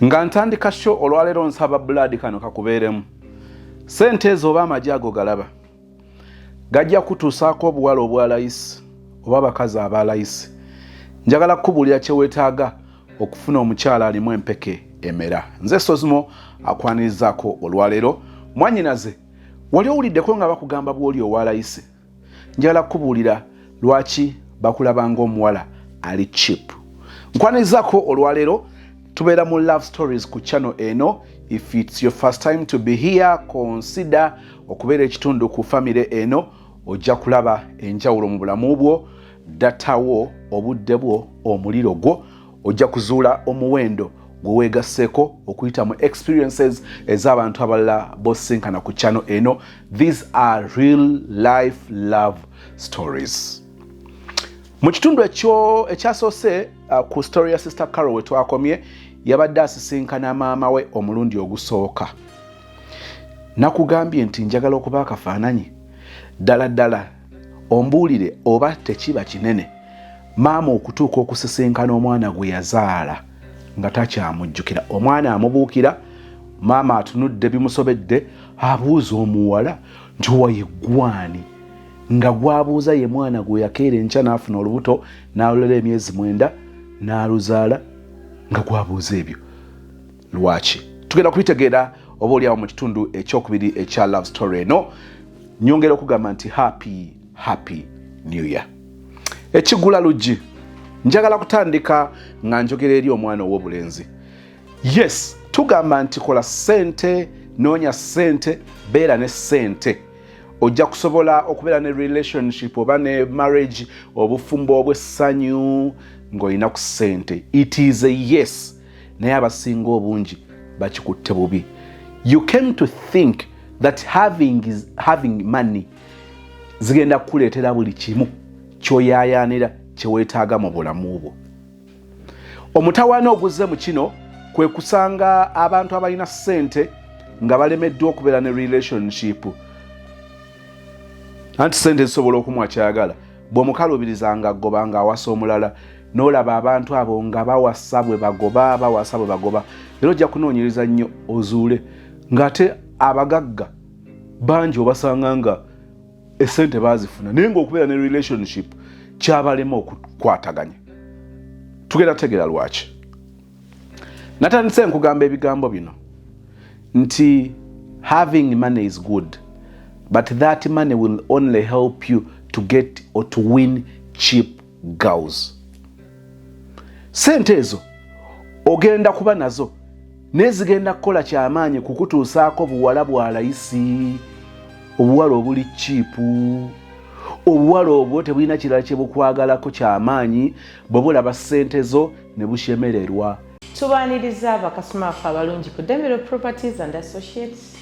Nga ntandika show olwaleero nsaba blood kano kakubeeremu. Sente ezo oba amajaago galaba. Gajja kutuusaako obuwala obwa layisi oba abakazi aba layisi. Njagala kukubuulira kye weetaaga okufuna omukyala alimu empeke emera. Nze Sozimo akwanirizaako olwaleero. Mwannyinaze, wali owuliddeko nga bakugamba bw'oli owa layisi. Njagala kukubuulira lwaki bakulaba ng'omuwala ali cheap. Nkwanirizaako olwaleero. Tubeera mu love stories ku channel eno. If it's your first time to be here, consider okubeera ekitundu ku family eno. Ojja kulaba enjawulo mu bulamu bwo, datawo, obudde bwo, omuliro gwo. Ojja kuzuula omuwendo gwe weegasseeko okuyita mu experiences ez'abantu abalala bosinkana ku channel eno. These are real life love stories. Mu kitundu ekyasoose ku story ya Sister Carol we twakomye, yabadde asisinkana maama we omulundi ogusooka. Nakugambye nti njagala okuba akafaananyi ddala ombuulire oba tekiba kinene maama okutuuka okusisinkana omwana gwe yazaala nga takyamujjukira. Omwana amubuukira, maama atunudde bimusobedde, abuuza omuwala nti owaye gwani, nga gwabuuza ye mwana gwe yakeera enkya n'afuna olubuto n'alulera emyezi 9 n'aluzaala nga gwabuuza ebyo. Lwaki? Tugenda kubitegeera oba oliawo mu kitundu ekyokubiri ekya love story eno. Nyongera okugamba nti happy new year. Ekigula luggi. Njagala kutandika nga njogera eri omwana ow'obulenzi. Yes, tugamba nti kola ssente, noonya ssente, beera ne ssente. Ojja kusobola okubeera ne relationship oba ne marriage, obufumbo obw'essanyu ng'olina ku ssente. It is a yes. Naye abasinga obungi bakikutte bubi. You came to think that having money zigenda kukuleetera buli kimu ky'oyaayaanira kye weetaaga mu bulamu bwo. Omutawaana oguzze mu kino kwe kusanga abantu abalina ssente nga balemeddwa okubeera ne relationship. Anti ssente zisobola okumuwa kyayagala. Bw'omukaluubirizanga agoba nga awasa omulala, n'olaba abantu abo nga bawasa bwe bagoba. Era ojja kunoonyereza nnyo ozuule ng'ate abagagga bangi obasanga nga essente baazifuna naye ng'okubeera ne relationship kyabalema okukwataganya. Tugenda kutegeera lwaki. Natandise nkugamba ebigambo bino nti having money is good, but that money will only help you to get or to win cheap girls. Sente ezo ogenda kuba nazo nezigenda kukola kyamaanyi kukutuusaako buwala bwa layisi, obuwala obuli chipu, obuwala obwo tebulina kirala kye bukwagalako kyamaanyi bwe bulaba ssente zo ne bushemererwa. Tubaaniriza abakasoma baffe abalungi ku Dembero Properties and Associates.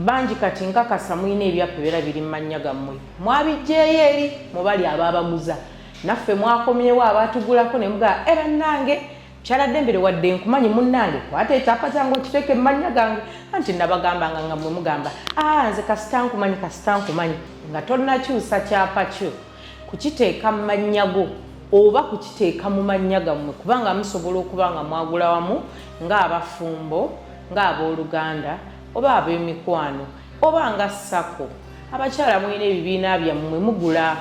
Bangi kati nkakasa mwina ebyapa beera biri mu mannya gammwe. Mwabijjeeyo eri mubali ababaguza. Naffe mwakomyewo abatugulako ne mugaa era nange Kyala Dembero wadde nkumanyi munnange kwata ekyapa kyange okiteeke mu mannya gange. Anti nabagambanga nga mmwe mugamba nze kasita nkumanyi nga tonnakyusa kyapa kyo kukiteeka mu mannya go oba kukiteeka mu mannya gammwe kubanga musobola okuba nga mwagula wamu ng'abafumbo, ng'abooluganda oba ab'emikwano oba nga ssako. Abakyala mwina ebibiina byammwe mugula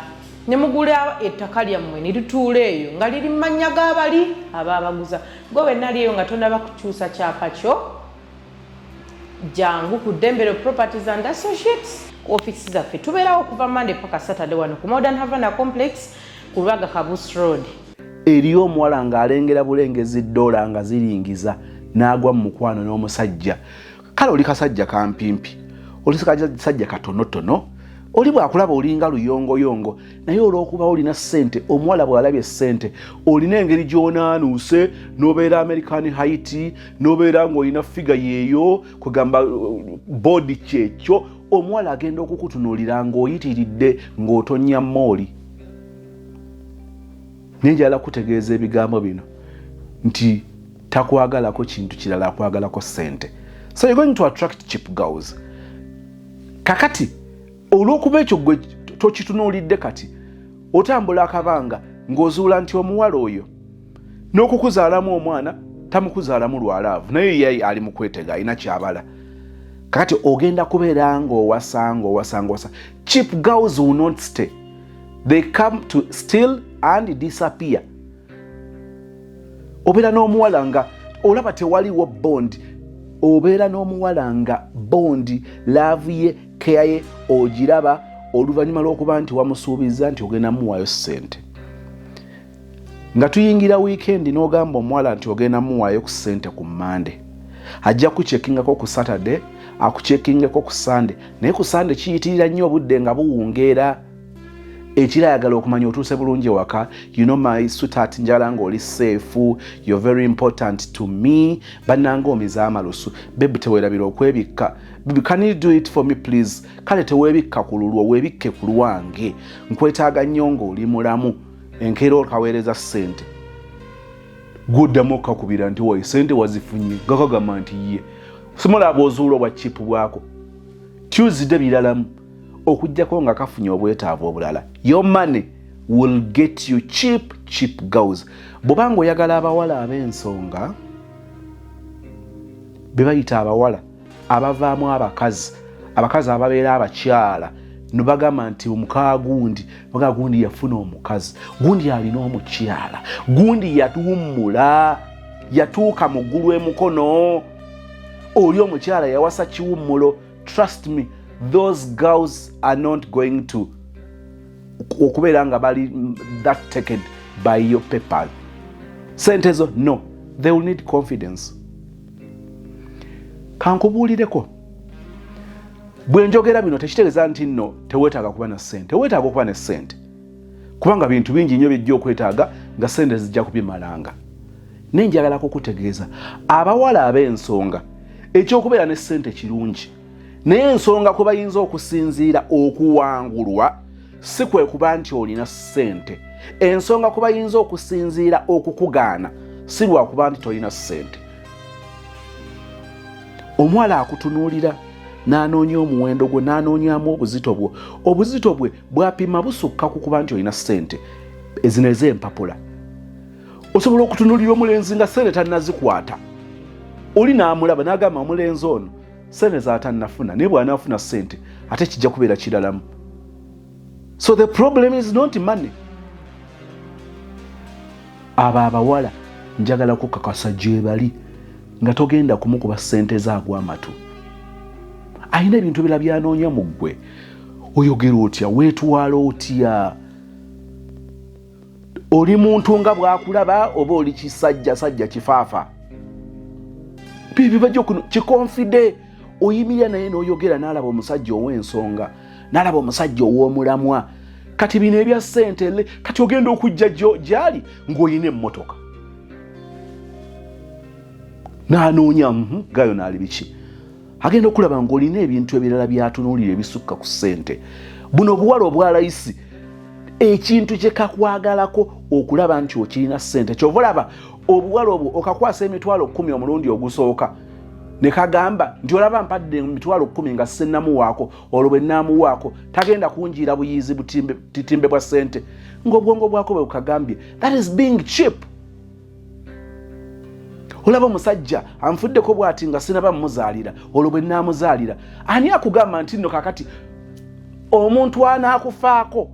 ne mugula ettaka lyammwe ne lituula eyo nga liri mu mannya g'abali ababaguza. Gwe wenali eyo nga tonnaba kukyusa kyapa kyo, jangu ku Dembero Properties and Associates. Office zaffe tubeerawo okuva Monday paka Saturday wano ku Modern Havana Complex ku Lwaga Kabus Road. Eriyo omuwala ng'alengera bulengezi $1 nga ziringiza n'agwa mu mukwano n'omusajja. Kale oli kasajja kampimpi, oli kasajja katonotono, oli bwakulaba olinga luyongoyongo, naye olw'okuba olina ssente, omuwala bw'alabye ssente, olina engeri gy'onaanuuse, n'obeera American Height, n'obeera ng'olina figa yeeyo, kugamba body kyekyo, omuwala agenda okukutunuulira ng'oyitiridde ng'otonnya mooli. Nenjala kutegeeza ebigambo bino nti takwagalako kintu kirala, akwagalako ssente. So you're going to attract cheap girls. Kakati olw'okuba ekyo gwe tokitunuulidde kati otambula akabanga ng'ozuula nti omuwala oyo n'okukuzaalamu omwana tamukuzaala mu lwalaavu naye ye ali mu kwetega alina kyabala kakati ogenda kubeera ng'owasa. Cheap girls will not stay. They come to steal and disappear. Obeera n'omuwala nga olaba tewaliwo bond. Obeera n'omuwala nga bondi laavu ye keya ye ogiraba oluvannyuma lw'okuba nti wamusuubiza nti ogenda muwaayo ssente. Nga tuyingira weekend n'ogamba omuwala nti ogenda muwaayo ku ssente ku Monday. Ajja kucheckingako ku Saturday, akucheckingako ku Sunday. Naye ku Sunday kiyitirira nnyo obudde nga buwungeera. Ekira ayagala okumanya otuuse bulungi waka. You know my sweetheart njala ng'oli safe. You're very important to me. Bannanga omiza amalusu. Baby teweerabira okwebikka. Baby, can you do it for me please? Kale teweebikka ku lulwo, weebikke ku lwange. Nkwetaaga nnyo ng'oli mulamu. Enkeera okaweereza ssente. Guddamu okakubira nti wowe ssente wazifunye. Gakagamba nti ye. Simulaba ozuula obwa chipu bwako. Tuesday biralamu. Okujjako nga kafunye obwetaavu obulala. Your money will get you cheap girls. Bobanga oyagala abawala ab'ensonga, be bayita abawala abavaamu abakazi ababeera abakyala, no bagamba nti omukaa gundi, baga gundi yafuna omukazi, gundi alina omukyala, gundi yatuwummula, yatuuka mu ggulu emukono, oli omukyala yawasa kiwummulo. Trust me, those girls are not going to okubeera nga bali that taken by your PayPal. Sentezo, no. They will need confidence. Kankubuulireko. Bwe njogera bino tekitegeeza nti nno teweetaaga kuba na ssente. Weetaaga okuba ne ssente. Kubanga bintu bingi nnyo bijja okwetaaga nga ssente zijja kubimalanga. Naye njagala kukutegeeza abawala ab'ensonga ekyokubeera ne ssente kirungi. Naye ensonga kwe bayinza okusinziira okuwangulwa si kwe kuba nti olina ssente. Ensonga kwe bayinza okusinziira okukugaana si lwa kuba nti tolina ssente. Omuwala akutunuulira n'anoonya omuwendo gwe n'anoonyamu obuzito bwo. Obuzito bwe bwapima busukka ku kuba nti olina ssente ezino ez'empapula. Osobola okutunuulira omulenzi nga ssente tannazikwata. Oli n'amulaba n'agamba omulenzi ono ssente z'atannafuna naye bw'anaafuna ssente ate kijja kubeera kiralamu. So the problem is not money. Abo abawala njagala kukakasa gye bali nga togenda kumukuba ssente zaagwa amatu. Ayina ebintu bira byanoonya mu ggwe. Oyogera otya, weetwala otya? Oli muntu nga bw'akulaba oba oli kisajja kifaafa? Bibi bajja kikonfide. Oyimirira naye n'oyogera n'alaba omusajja ow'ensonga, n'alaba omusajja ow'omulamwa. Kati bino ebya ssente kati ogenda okujja gy'ali ng'olina emmotoka. N'anoonya gayo n'ali biki. Agenda okulaba ng'olina ebintu ebirala byatunuulira ebisukka ku ssente. Buno obuwala obwalayisi ekintu kye kakwagalako okulaba nti okirina ssente. Kyova olaba obuwala obwo okakwasa emitwalo 10 omulundi ogusooka ne kagamba nti olaba mpadde emitwalo 10 nga sennamuwaako olwo bwe naamuwaako tagenda kunjira buyizi butimbe bwa ssente. Ng'obwongo bwako bwe bukagambye. That is being cheap. Olaba omusajja anfuddeko bw'ati nga sinaba mumuzaalira olwo bwe nnaamuzaalira. Ani akugamba nti nno kakati omuntu anaakufaako?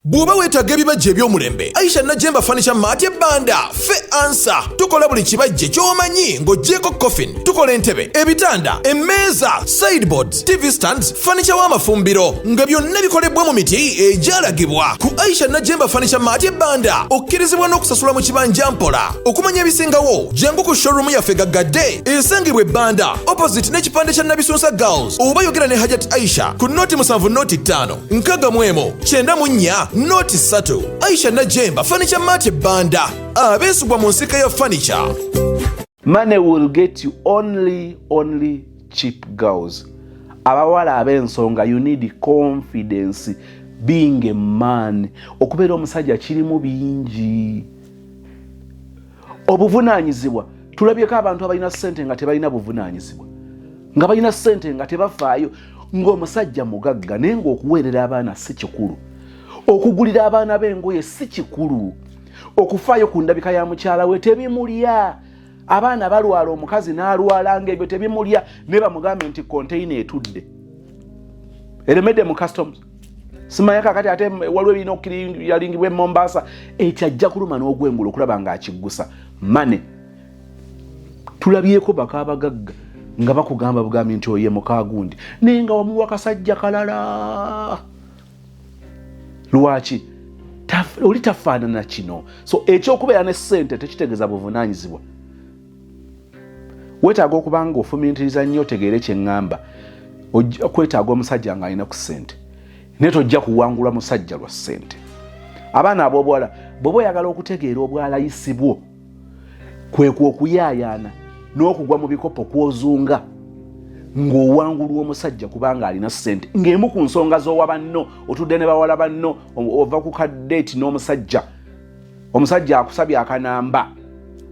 Bw'oba weetaaga ebibajje eby'omulembe, Aisha Najemba Furniture Mart Banda fe ansa. Tukola buli kibajje ky'omanyi ng'oggyeko coffin. Tukola entebe, ebitanda, emmeeza, sideboards, TV stands, furniture w'amafumbiro nga byonna bikolebwa mu miti egyalagibwa. Ku Aisha Najemba Furniture Mart Banda okkirizibwa n'okusasula mu kibanja mpola. Okumanya ebisingawo, jangu ku showroom yaffe gaggadde esangibwa Banda opposite n'ekipande kya Nabisunsa Girls. Oba yogera ne Hajat Aisha ku noti 7 noti 5 nkaga mwemo 94 noti 3. Aisha Najemba Furniture Mart Banda abeesubwa mu nsika ya furniture. Money will get you only cheap girls. Abawala ab'ensonga, you need confidence. Being a man, okubeera omusajja kirimu bingi. Obuvunaanyizibwa, tulabyeko abantu abalina ssente nga tebalina buvunaanyizibwa, nga balina ssente nga tebafaayo, ng'omusajja mugagga naye ng'okuweerera abaana si kikulu, okugulira abaana b'engoye si kikulu, okufaayo ku ndabika ya mukyala we tebimulya. Abaana balwala, omukazi n'alwala ng'ebyo tebimulya, ne bamugambe nti container etudde eremedde mu customs. Simanya kakati ate waliwo ebirina okuyalingibwa e Mombasa, ekyo ajja kuluma n'ogwengula okulaba ng'akiggusa mane. Tulabyeko bakabagagga nga bakugamba bugambi nti oye mukagundi naye nga wamuwa kasajja kalala. Lwaki? Oli tafaanana kino. So ekyokubeera ne ssente tekitegeeza buvunaanyizibwa. Weetaaga okuba nga ofumiitiriza nnyo otegeere kye ŋŋamba. Ojja kwetaaga omusajja ng'alina ku ssente naye tojja kuwangula musajja lwa ssente. Abaana ab'obuwala bw'oba oyagala okutegeera obwalayisi bwo kwe okuyaayaana n'okugwa mu bikopo kwozunga ng'owangulwa omusajja kubanga alina ssente, ng'emu ku nsonga z'owa banno otudde ne bawala banno ova ku kaddeeti n'omusajja, omusajja akusabye akanamba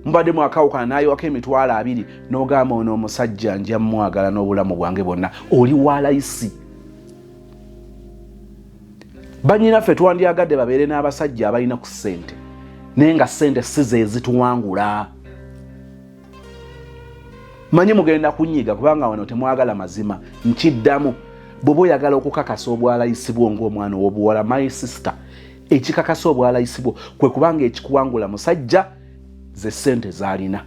mbadde mwakawukana n'ayiwako emitwalo 2 n'ogamba ono omusajja nja mwagala n'obulamu bwange bwonna. Oli walayisi. Bannyinaffe twandyagadde babeere n'abasajja abalina ku ssente naye nga ssente si ze zituwangula. Manyi mugenda kunyiga kubanga wano temwagala mazima. Nkiddamu bw'oba oyagala okukakasa obwalayisi bwo ng'omwana ow'obuwala, my sister, ekikakasa obwalayisi bwo kwe kubanga ekikuwangula musajja ze ssente z'alina.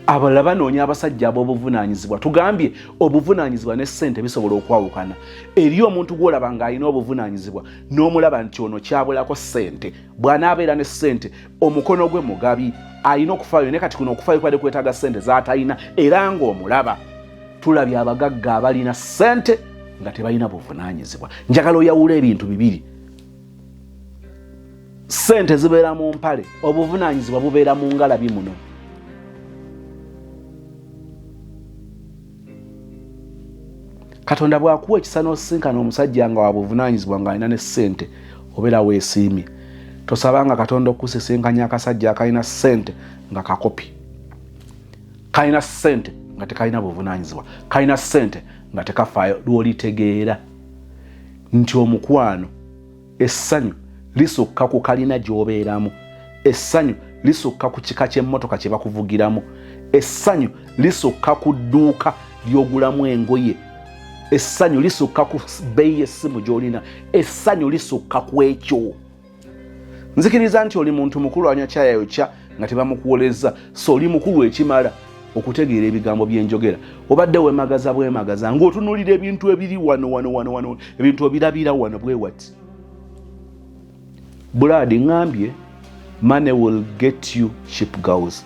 Abalala banoonya abasajja ab'obuvunaanyizibwa. Tugambye obuvunaanyizibwa ne ssente bisobola okwawukana. Eri omuntu gw'olaba ng'alina obuvunaanyizibwa n'omulaba nti ono kyabulako ssente, bw'anaabeera ne ssente omukono gwe mugabi, alina okufaayo ne kati kuno okufaayo kwadde kwetaaga ssente z'atalina era ng'omulaba. Tulabye abagagga abalina ssente nga tebalina buvunaanyizibwa. Njagala oyawula ebintu bibiri. Ssente zibeera mu mpale, obuvunaanyizibwa bubeera mu ngalabi muno. Katonda bw'akuwa ekisa n'osisinkana omusajja nga wabuvunaanyizibwa ng'alina ne ssente, obeera weesiimye. Tosabanga Katonda okusisinkanya akasajja akalina ssente nga kakopi, kalina ssente nga tekalina buvunaanyizibwa, kalina ssente nga tekafaayo. Lw'olitegeera nti omukwano, essanyu lisukka ku kalina gy'obeeramu, essanyu lisukka ku kika ky'emmotoka kye bakuvugiramu, essanyu lisukka ku dduuka ly'ogulamu engoye, essanyu lisukka ku bbeeyi y'essimu gy'olina, essanyu lisukka ku ekyo. Nzikiriza nti oli muntu mukulu anywa kyayayokya nga tebamukuwoleza, so oli mukulu ekimala okutegeera ebigambo byenjogera. Obadde weemagaza bwemagaza ng'otunuulira ebintu ebiri wano ebintu obirabira wano bwe wati. Buladi ngambye money will get you cheap girls.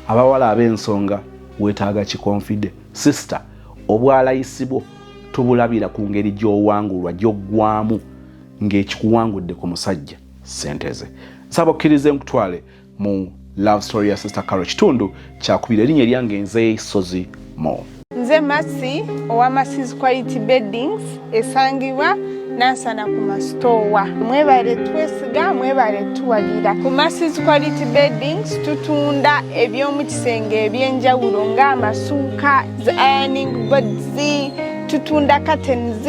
Abawala ab'ensonga weetaaga kikonfide. Sister, obwalayisi bwo tubulabira ku ngeri gy'owangulwa gy'oggwamu ng'ekikuwangudde ku musajja ssente ze. Nsaba okkirize nkutwale mu love story ya Sister Carol Kitundu kyakubira. Erinnya eryange nze Sozi Mo. Nze Masi owa Masi's Quality Beddings esangibwa Nansana ku masitowa. Mwebale twesiga, mwebale tuwalira. Ku Masi's Quality Beddings tutunda eby'omu kisenge eby'enjawulo ng'amasuuka, ironing boards, tutunda curtains,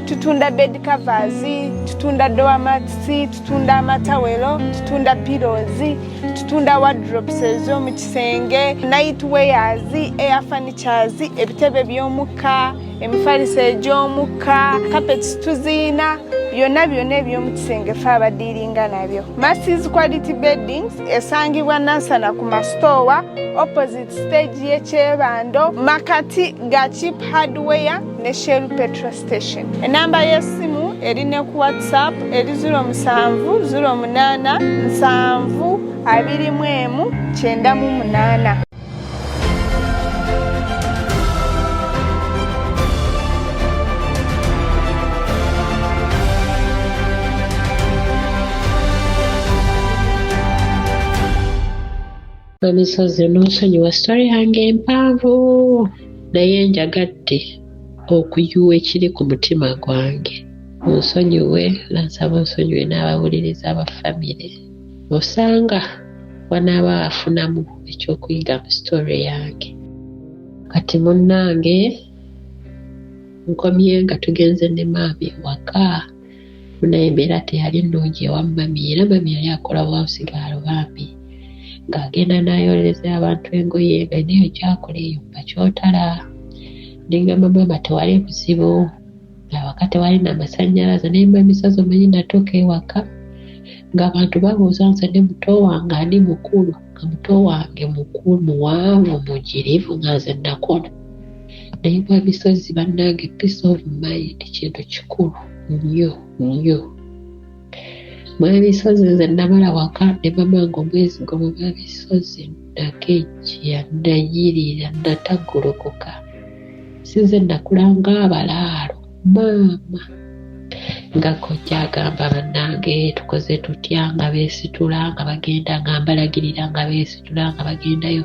tutunda bed covers, tutunda door mats, tutunda amatawelo, tutunda pillows, tutunda wardrobes ez'omu kisenge, night wears, air furnitures, ebitebe by'omukka, emifaliso egy'omukka, carpets tuzina, byonna eby'omu kisenge fe abadiiringa nabyo. Masi's Quality Beddings esangibwa Nansana ku masitowa opposite stage y'ekyebando makati ga Cheap Hardware ne Shell Petrol Station. Enamba y'essimu erine ku WhatsApp eri 0708 Emisozi n'onsonyiwa story yange empanvu naye njagadde okuyuwa ekiri ku mutima gwange. Onsonyiwe, nansaba onsonyiwe n'abawuliriza aba famire. Osanga wanaaba afunamu ekyokuyiga mu story yange. Kati munnange nkomye nga tugenze ne maami waka naye embeera teyali nnungi ewa mami era mami yali akola bwawusigaalo bambi ng'agenda n'ayoleza abantu engoye nga neyo gyakola eyo bakyotala nengamba maama tewali buzibu awaka tewali n'amasannyalaze naye mba Misozi omanyi natuuka ewaka ng'abantu babuuza nze ne muto wange ani mukulu nga muto wange mukulu muwanvu mugirivu nga nze nakona naye mba Misozi bannange peace of mind kintu kikulu nnyo nnyo mwa Misozi nze namala waka ne mamange omwezi gwo mwa Misozi nakejja nayirira natagolokoka sinze nakulanga abalaalo maama nga kojja agamba bannange tukoze tutya nga beesitula nga bagenda nga mbalagirira nga beesitula nga bagendayo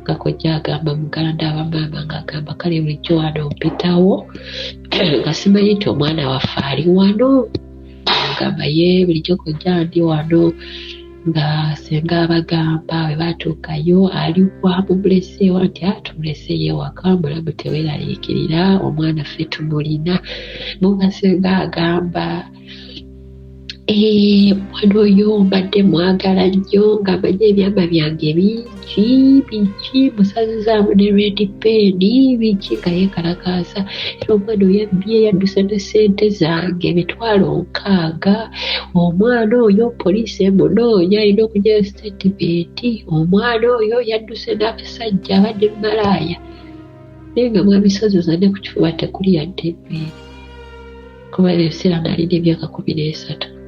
nga kojja agamba muganda aba maama ng'agamba kale bulijjo wano mpitawo nga simanyi nti omwana waffe ali wano agamba ye bulijjo kojja ndi wano nga senga abagamba bwe batuukayo aliwa mumuleseewa nti tumuleseye ewaka mulamu teweeraliikirira omwana ffe tumulina muba senga agamba omwana oyo mbadde mwagala nnyo ng'amanyi ebyama byange biki musazizaamu ne red pen biki nga yeekalakaasa era omwana oyo yadduse ne ssente zange $6,000 omwana oyo poliisi emunoonya alina okugyayo sitatimenti omwana oyo yadduse n'abasajja abadde malaaya naye nga mwa Misozi ozadde ku kifuba tekuli yadde embeere kuba ebiseera nalina emyaka 13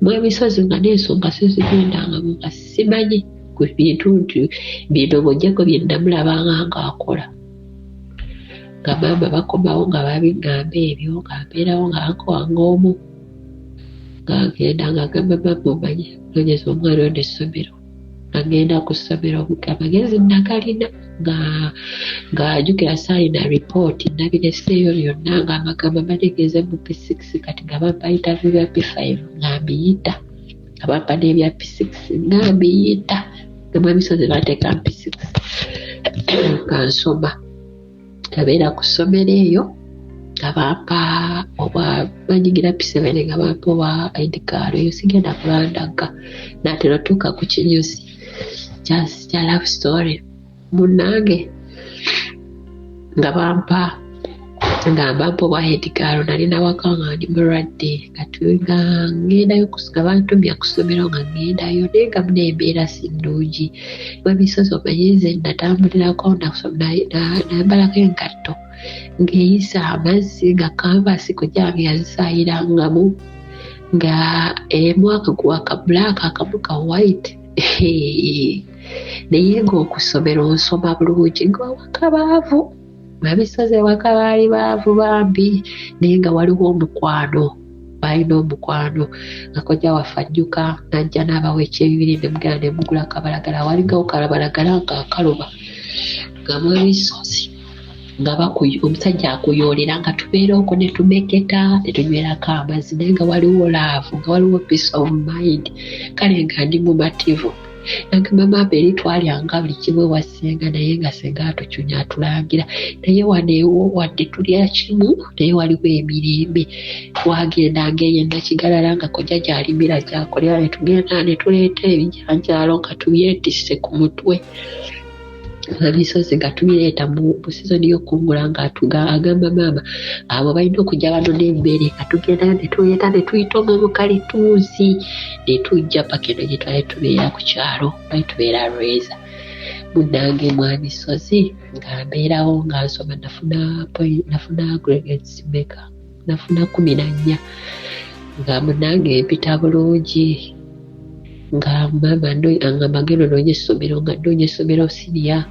mwa Misozi nga n'ensonga sizigendangamu nga simanyi ku bintu nti bino ng'ojjako bye nnamulabanga ng'akola nga maama bakomawo nga babigamba ebyo nga mbeerawo nga anko wange omu ng'agenda ng'agamba maama omanyi nonyeza omwana ono essomero ng'agenda ku ssomero amagezi nagalina ng'ajjukira saalina ripooti nabireseeyo byonna ng'amagambo bategeeze mu P6 kati nga bampa interview bya P5 nga mbiyita nga bampa n'ebya P6 nga mbiyita nga mwa Misozi bateeka P6 nga nsoma ngabeera ku ssomero eyo nga bampa oba banyigira P7 nga bampa oba edikaalo eyo sigenda kulandaga naatera tuuka ku kinyusi kya love story munnange nga bampa oba edikaalo nalina waka nga ndi mulwadde nga ngendayo nga bantumya ku ssomero nga ngendayo naye nga muneembeera si nnungi mwa Misozi omanyize natambulirako nambalako engatto ng'eyisa amazzi nga kanvasi kujjange yazisaayirangamu nga emu akaguwa ka black akamu ka white naye ng'okusomera onsoma bulungi ng'awaka baavu mwa Misozi ewaka baali baavu bambi naye nga waliwo omukwano balina omukwano nga kojja waffe ajjuka najja n'abawa ekyebibiri ne mugenda ne mugula kabalagala walingawo kalabalagala ng'akaluba nga mwa Misozi nga omusajja akuyoolera nga tubeera okwo ne tumeketa ne tunywerako amazzi naye nga waliwo laavu nga waliwo peace of mind kale nga ndi mumativu nagamba maama eri twalyanga buli kimu ewa ssenga naye nga ssenga atukyunya atulangira naye waneewo wadde tulya kimu naye waliwo emirembe twagendanga eyo Nakigalala nga kojja gy'alimira gyakolera ne tugenda ne tuleeta ebijanjaalo nga tubyetisse ku mutwe mwa Misozi nga tubireeta mu sizoni y'okungula agamba maama abo balina okujja bano n'emmere nga tugendayo ne tuleeta ne tuyita omwo mu kalituuzi ne tujja paka eno gye twali tubeera ku kyalo twali tubeera Lweza munnange mwa Misozi nga mbeerawo nga nsoma nafuna grades meka nafuna 14 nga munnange mpita bulungi nga maama angamba gendo noonya essomero nga noonya essomero siniya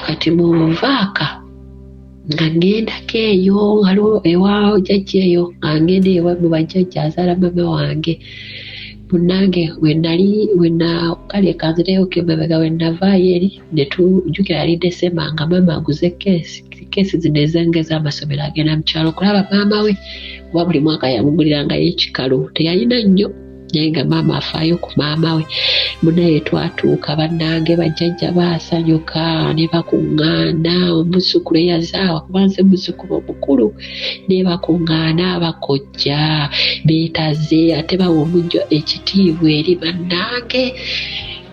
kati mu nvaaka nga ngendako eyo waliwo ewa jjajja eyo nga ngenda ewa mu bajjajja azaala maama wange munnange kale kanzireyo kemabega we navaayo eri ne tujjukira yali December nga maama aguze keesi zino ezengeza amasomero agenda mu kyalo kulaba maama we kuba buli mwaka yamugulirangayo ekikalu teyalina nnyo naye nga maama afaayo ku maama we. Munaye twatuuka bannange bajjajja baasanyuka ne bakuŋŋaana, omuzzukulu eyazaawa kubanze muzzukulu omukulu ne bakuŋŋaana bakojja beetaze ate bawa omujjo ekitiibwa eri bannange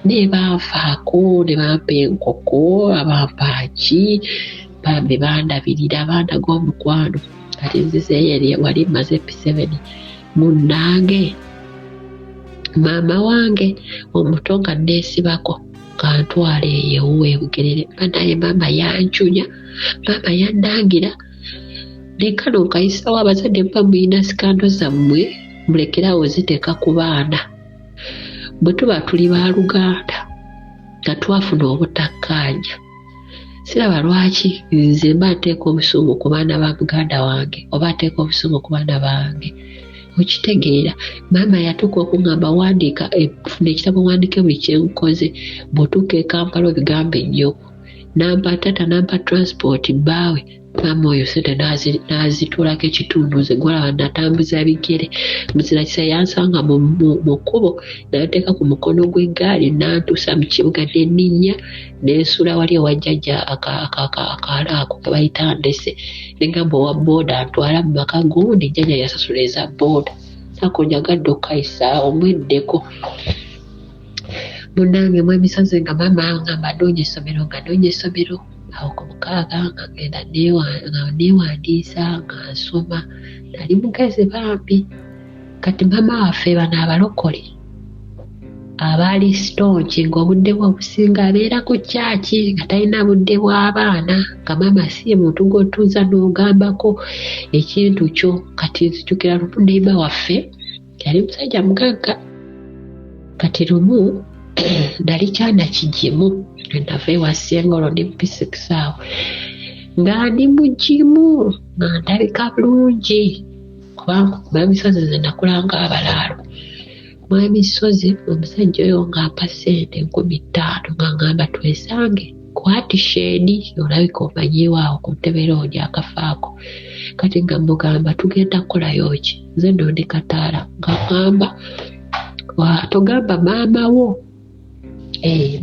ne banfaako ne bampa enkoko abampaaki bambi bandabirira abaana g'omukwano kati nzizeeyo wali maze P7 munnange. Maama wange omuto nga neesibako kantwala eyo ebugerere banaye maama yancunya maama yannangira ne kano nkayisawo abazadde mba muyina sikando zammwe mulekerawo ziteeka ku baana bwe tuba tuli ba Luganda nga twafuna obutakkaanya siraba lwaki nze mba nteeka obusungu ku baana ba muganda wange oba ateeka obusungu ku baana bange. Okitegeera maama yatuuka okuŋŋamba wandiika funa ekitabo wandike buli kyenkoze bw'otuuka e Kampala obigambe nnyo nampa tata nampa transport bbaawe maama oyo sente n'azituulako ekitundu nze gwalaba natambuza bigere muzira kisa yansanga mu kkubo n'ateeka ku mukono gw'eggaali n'antuusa mu kibuga n'enninnya n'ensula wali ewa jjajja akaala ako ke bayita ndese negamba owa booda antwala mu maka gundi jjajja yasasula eza booda nako njagadde okukayisa omweddeko. Munnange mwemisozi nga maama ngamba ndoonya essomero awo ku mukaaga nga ngenda neewandiisa nga nsoma nali mugezi bambi. Kati maama waffe bano abalokole abaali stonki ng'obudde bwe obusinga abeera ku kyaki nga talina budde bw'abaana nga maama si ye muntu gw'otuuza n'ogambako ekintu kyo. Kati nzijukira lumu neyima waffe yali musajja mugagga kati lumu nali kyana kigimu nava ewa Ssengolo ndi mu P6 awo nga ndi mugimu nga ndabika bulungi kubanga mwemisozi ze nakulanga abalaalo. Mwemisozi omusajja oyo ng'ampa ssente 15,000 nga ngamba twesange kwati shedi olabika omanyiwo awo ku ntebero gyakafaako. Kati nga mugamba tugenda kukolayo ki nze nno ndi Kataala nga ngamba togamba maama wo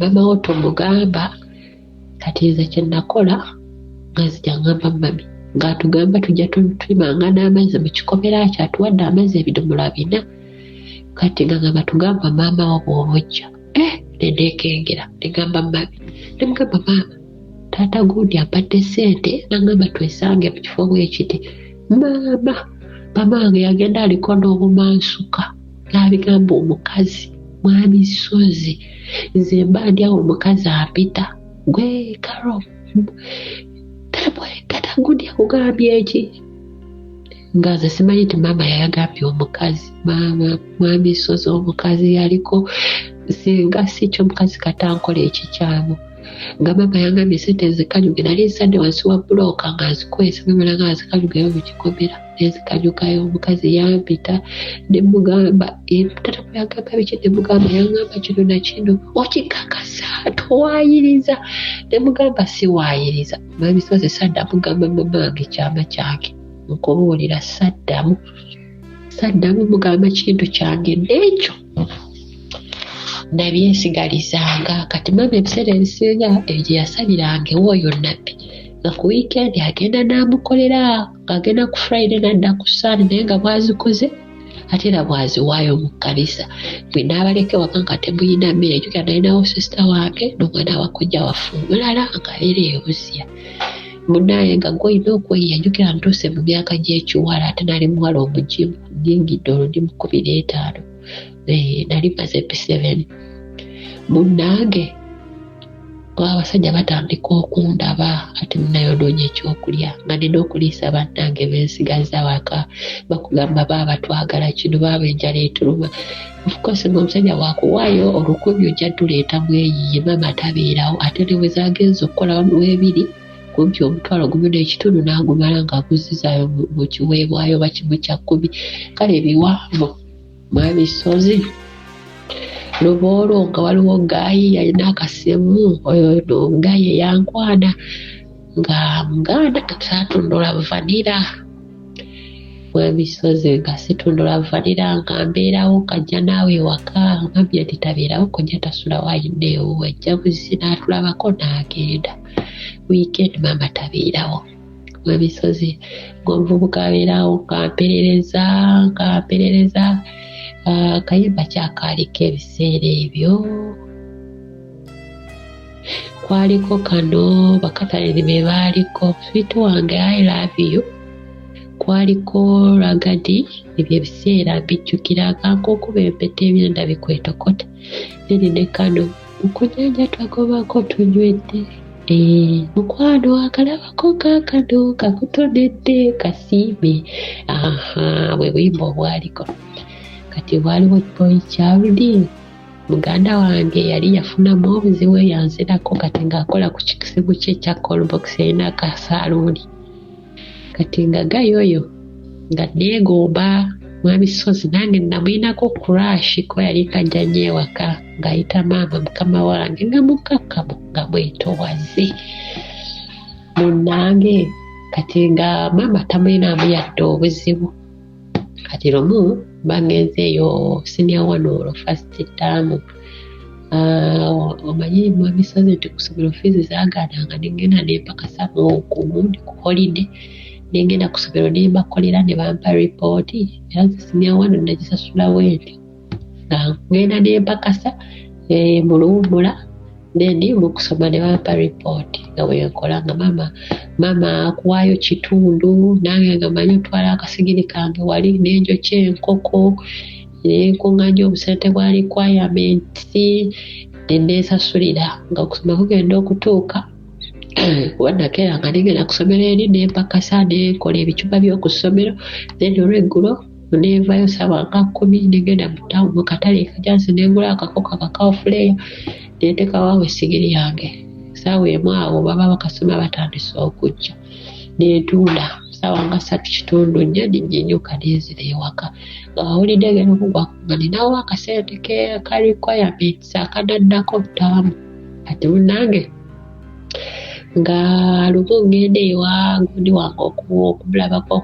maama wo tomugamba. Kati nze kye nakola nga nzija ngamba mami ng'atugamba tujja tulimanga n'amazzi mu kikomera kyo atuwadde amazzi ebidomola 4. Kati nga ngamba tugamba maama wo bw'oba ojja nendeekengera negamba mami nemugamba maama taata gundi ampadde ssente nangamba twesange mu kifo bwekiti. Maama bamange yagenda aliko n'obumansuka n'abigamba omukazi mwamisozi nze mba ndi awo omukazi ampita gwe Karo taata gundi akugambye eki nga nze simanyi nti maama yayagambye omukazi. Maama mwamisozi omukazi yaliko singa si kyo omukazi katankola ekikyamu nga maama yangambye ssente nzikanyuge nali nsadde wansi wa bulooka nga nzikwesa memala nga nzikanyugeyo mu kikomera nenzikanyugayo. Omukazi yampita nemugamba tata bwe yagamba biki nemugamba yangamba kino na kino okikakasa towaayiriza nemugamba siwaayiriza. Mwamisozi saddamu gamba mamange kyama kyange nkubuulira saddamu mugamba kintu kyange n'ekyo nabyensigalizanga. Kati maama ebiseera ebisinga ebyo gye yasaliranga ewooyo nabbi nga ku wiikendi agenda n'amukolera ng'agenda ku Friday n'adda ku Sunday naye nga bwazikoze ate era bwaziwaayo mu kkanisa. Bwe n'abaleka waka nga temuyina mmere jjukira nalinawo sisita wange n'omwana wakojja waffe omulala ng'abeera ebuziya. Munaye nga gw'olina okweyiya jjukira ntuuse mu myaka gy'ekiwala ate nali muwala omugimu nyingidde olwo ndi mu 15 nali maze P7. Munnange abasajja batandika okundaba ati munayonoonya ekyokulya nga nina okuliisa bannange bensigaza waka bakugamba baaba twagala kino baaba enjala etuluma. Ofcourse ng'omusajja waakuwaayo 10 ojja tuleeta mweyiye maama tabeerawo ate ne bwe zaagenza okukola w'ebiri kumpi 1.5 n'agumala ng'aguzizaayo mu kiweebwayo bakimu kya 10. Kale biwanvu mwamisozi Luboolo nga waliwo Gaayi yalina akasemu oyo Gaayi yankwana nga muganda tatundola vanira Mwamisozi nga situndula vanira nga mbeerawo kajja naawe ewaka ngambye nti tabeerawo kojja tasula wayineewo wajja buzi n'atulabako n'agenda weekend maama tabeerawo. Mwamisozi ng'omuvubuka abeerawo nkamperereza akayimba kyakaaliko ebiseera ebyo. Kwaliko kano bakataleni be baaliko sweet wange I love you. Kwaliko ragadi ebyo ebiseera mbijjukiranga nk'okuba empeta ebyenda bikwetokota ne kano okunyanja twagobako tunywedde mukwano akalabako kaakano kakutonedde kasiime. Bwe buyimba obwaliko kati bwaliwo boy Charlie muganda wange yali yafunamu obuzibu yanzirako kati ng'akola ku kisimu kye ekya callbox erina akasaluuni kati nga gayoyo nga neegomba Mwamisozi nange namuyinako crash ko yali kajja nnyo ewaka ng'ayita maama mukama wange nga mukakkamu nga mwetowaze munnange kati nga maama tamuyinaamu yadde obuzibu. Kati lumu bangenze eyo senior one olwo first term omanyi Mwamisozi nti ku ssomero fees zaagaananga nengenda nempakasa okumu ndi ku holiday nengenda ku ssomero nembakolera ne bampa report era senior one nagisasula wentyo nga ngenda nempakasa mu luwummula then mu kusoma ne bampa report nga bwenkola nga maama akuwaayo kitundu nange nga manyi otwala akasigiri kange wali nenjokya enkoko nenkuŋŋanya obusente bwa requirements neneesasulira nga okusoma kugenda okutuuka kuba nakeera nga negenda ku ssomero eri nempakasa nekola ebicupa by'oku ssomero then olweggulo nevayo ssaawa nga 10 negenda mu katale kajansi nengula akakoko akakawufuleya neteekawo essigiri yange ssaawa emu awo baba bakasoma batandise okujja netunda ssaawa nga 3:30 nnya ninyinyuka nenzira ewaka nga wawulidde genda okugwa nga ninawo akasente ka requirements akanaddako ttaamu. Kati munnange nga lumu ngenda ewa gundi wange okumulabako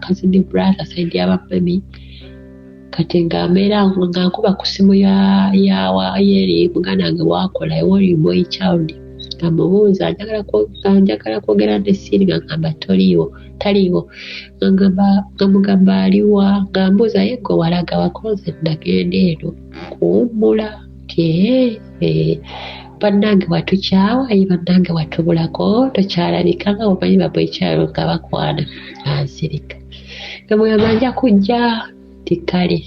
cousin brother side y'abamami kati nga mbeera nga nkuba ku ssimu yeri muganda wange wakola ewali boy child nga mubuuza njagala kwogera ne Siri nga ngamba taliiwo nga mugamba aliwa nga mbuuza ye gwe walaga wakoze nagenda eno kuwummula bannange watukyawa ye bannange watubulako tokyalabika nga omanyi baboy child nga bakwana ansirika nga mugamba nja kujja tikale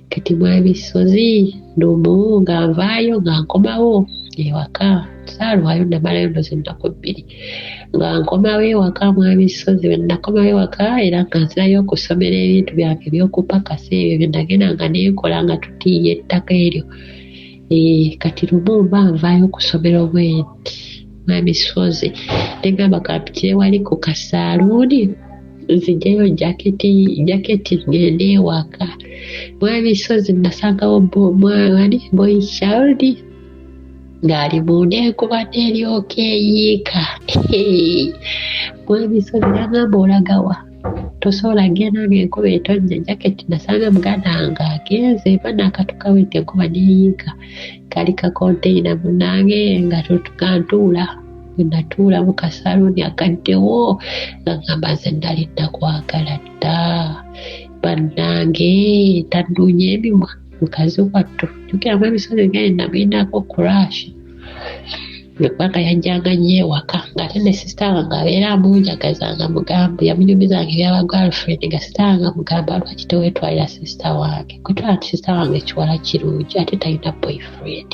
kati Mwamisozi lumu nga nvaayo nga nkomawo ewaka saalwayo namalayo ndozi ennaku 2 nga nkomawo ewaka Mwamisozi bwe nakomawo ewaka era nga nzirayo okusomera ebintu byange ebyokupakasa ebyo bye nagenda nga nenkola nga tutiiya ettaka eryo. Kati lumu mba nvaayo okusomera obwendi Mwamisozi negamba kampitire wali ku kasaaluuni nzijeyo jaketi ngende ewaka. Mwamisozi nasangawo boy child ng'ali munda enkuba neryoka eyiika. Mwamisozi nagamba olagawa tosobola genda ng'enkuba etonnya jaketi nasanga muganda wange agenze mba nakatukaweeta enkuba neyiika kali ka container munnange nga tukantuula bwe natuula mu kasaluuni akaddewo nga ngamba nze nali nakwagala dda bannange tanduunya emimwa mukazi wattu jjukira Mwamisozi nga namuyinako crash kubanga yajjanga nnyo ewaka ng'ate ne sisita wange abeera amunjagazanga mugambo yamunyumizanga ebyaba girlfriend nga sisita wange amugamba lwaki teweetwalira sisita wange kwetwala nti sisita wange kiwala kirungi ate talina boyfriend.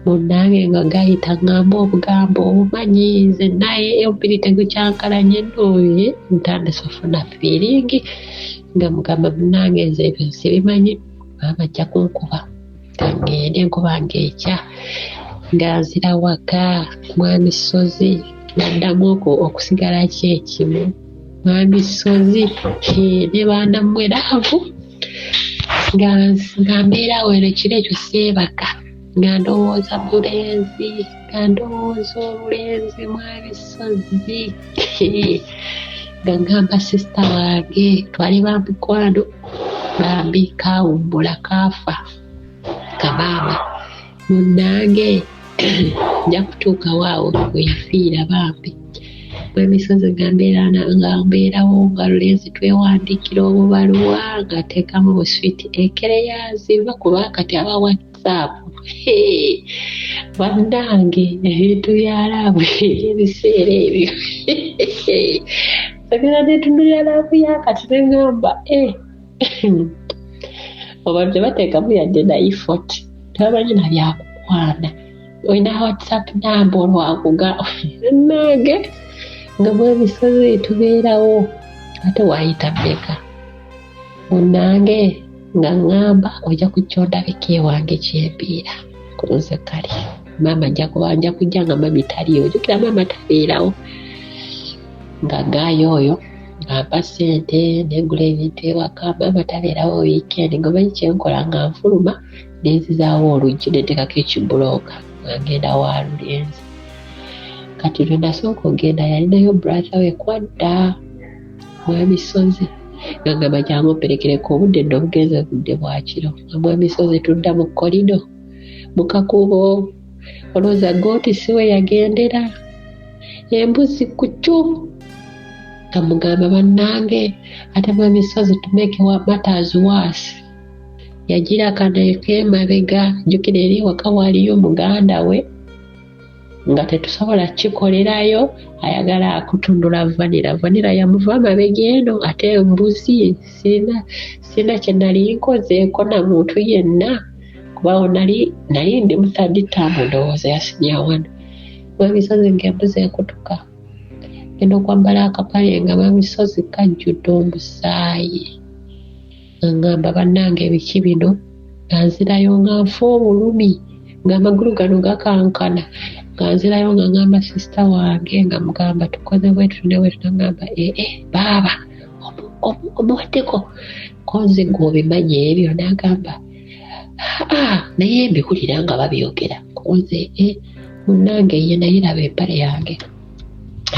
Munnange nga gayita ngamba obugambo obumanyi nze naye omubiri tegukyankalanye nooye ntandise ofuna feeling nga mugamba munnange nze ebyo sibimanyi maama ajja kunkuba nga ngende enkuba ng'ekya nga nzira waka Mwamisozi naddamu okusigala kyekimu Mwamisozi ne baana mmweraavu nga mbeerawo eno ekiro ekyo seebaka nga ndowooza obulenzi Mwamisozi nga ngamba sisita wange twali bamukwano bambi kawumbula kafa kabaaba munnange nja kutuuka waawo weyafiira bambi emisozi nga mbeerawo nga lulenzi twewandiikira obubaluwa ng'ateekamu buswiti ekereyazi bakuba kati aba whatsapp bannange ebintu byalaabu ebiseera ebyo sagala netunulira laabu yakati neŋŋamba oba tebateekamu yadde naifot tebamanyi nabyakukwana olina whatsapp namba olwakuga nange nga mwemisozi tubeerawo ate waayita mmeka munnange nga ŋŋamba ojja kujja ondabika ewange kyembiira kuze kale maama nja kujja nga mami taliyo ojjukira maama tabeerawo nga gaayo oyo ng'ampa ssente negula ebintu ewaka maama tabeerawo wiikendi ngaomanyi kyenkola nga nfuluma nenzizaawo oluggi nentekako ekibulooka nga ngenda wa lulenzi kati lwe nasooka ogenda yalinayo brother we kwadda mwemisozi nga ngamba jangu operekereko obudde nno obugenze budde bwakiro nga mwemisozi tudda mu kolido mu kakubo olowooza gooti si we yagendera embuzi kucu kamugamba bannange ate mwemisozi to make matters worse yagira kaneke emabega jjukira eri waka waliyo muganda we nga tetusobola kikolerayo ayagala akutundula vanira yamuva amabega eno ate embuzi sina kye nali nkozeeko na muntu yenna kubawo nali ndi mutaddi ttamu ndowooza yasinya wano mwemisozi ng'embuzi ekutuka genda okwambala akapale nga mwemisozi kajjudde omusaayi ngamba bannange ebiki bino nga nzirayo nga nfa obulumi ng'amagulu gano gakankana nga nzirayo nga ngamba sisita wange nga mugamba tukoze bwetu ne bwetu nagamba baaba omuwaddeko konze gwe obimanyi ebyo nagamba naye mbihulira nga babyogera konze munnange ye naye raba empale yange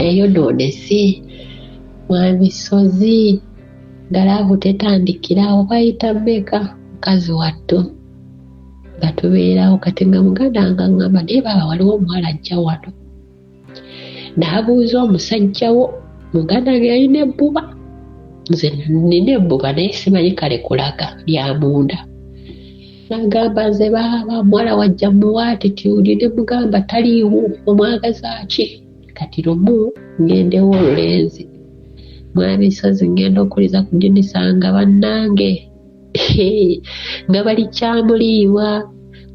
eyo noonesi mwamisozi galaavu tetandikira obayita mmeka mukazi wattu nga tubeerawo kati nga muganda nga ngamba naye baaba waliwo omuwala ajja wano n'abuuza omusajja wo muganda ge yalina ebbuba nze nina ebbuba naye simanyi kale kulaga lya munda nagamba nze baaba muwala wajja muwaatitude ne mugamba taliiwo omwagaza ki kati lumu ngendewo olulenzi mwamisozi ngenda okuliza ku dinisa nga bannange nga bali kyamuliibwa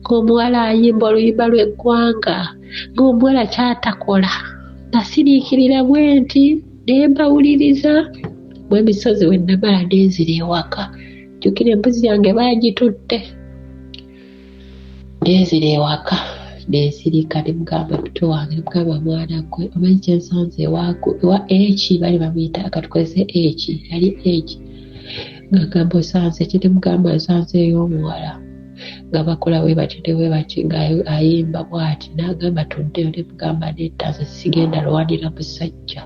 ng'omuwala ayimba oluyimba lw'eggwanga ng'omuwala kyatakola nasiriikirira bwe nti naye mbawuliriza mwemisozi we namala nenzira ewaka jjukira embuzi yange baagitutte nenzira ewaka nensirika ne mugamba muto wange ne mugamba mwana gwe omanyi kyensanze ewa eki bali bamuyita akatukozese eki yali eki nga gamba osanze ki ne mugamba nsanze ey'omuwala nga bakola we bati ne we bati nga ayimba bw'ati n'agamba tuddeyo ne mugamba nettaze sigenda lwanira musajja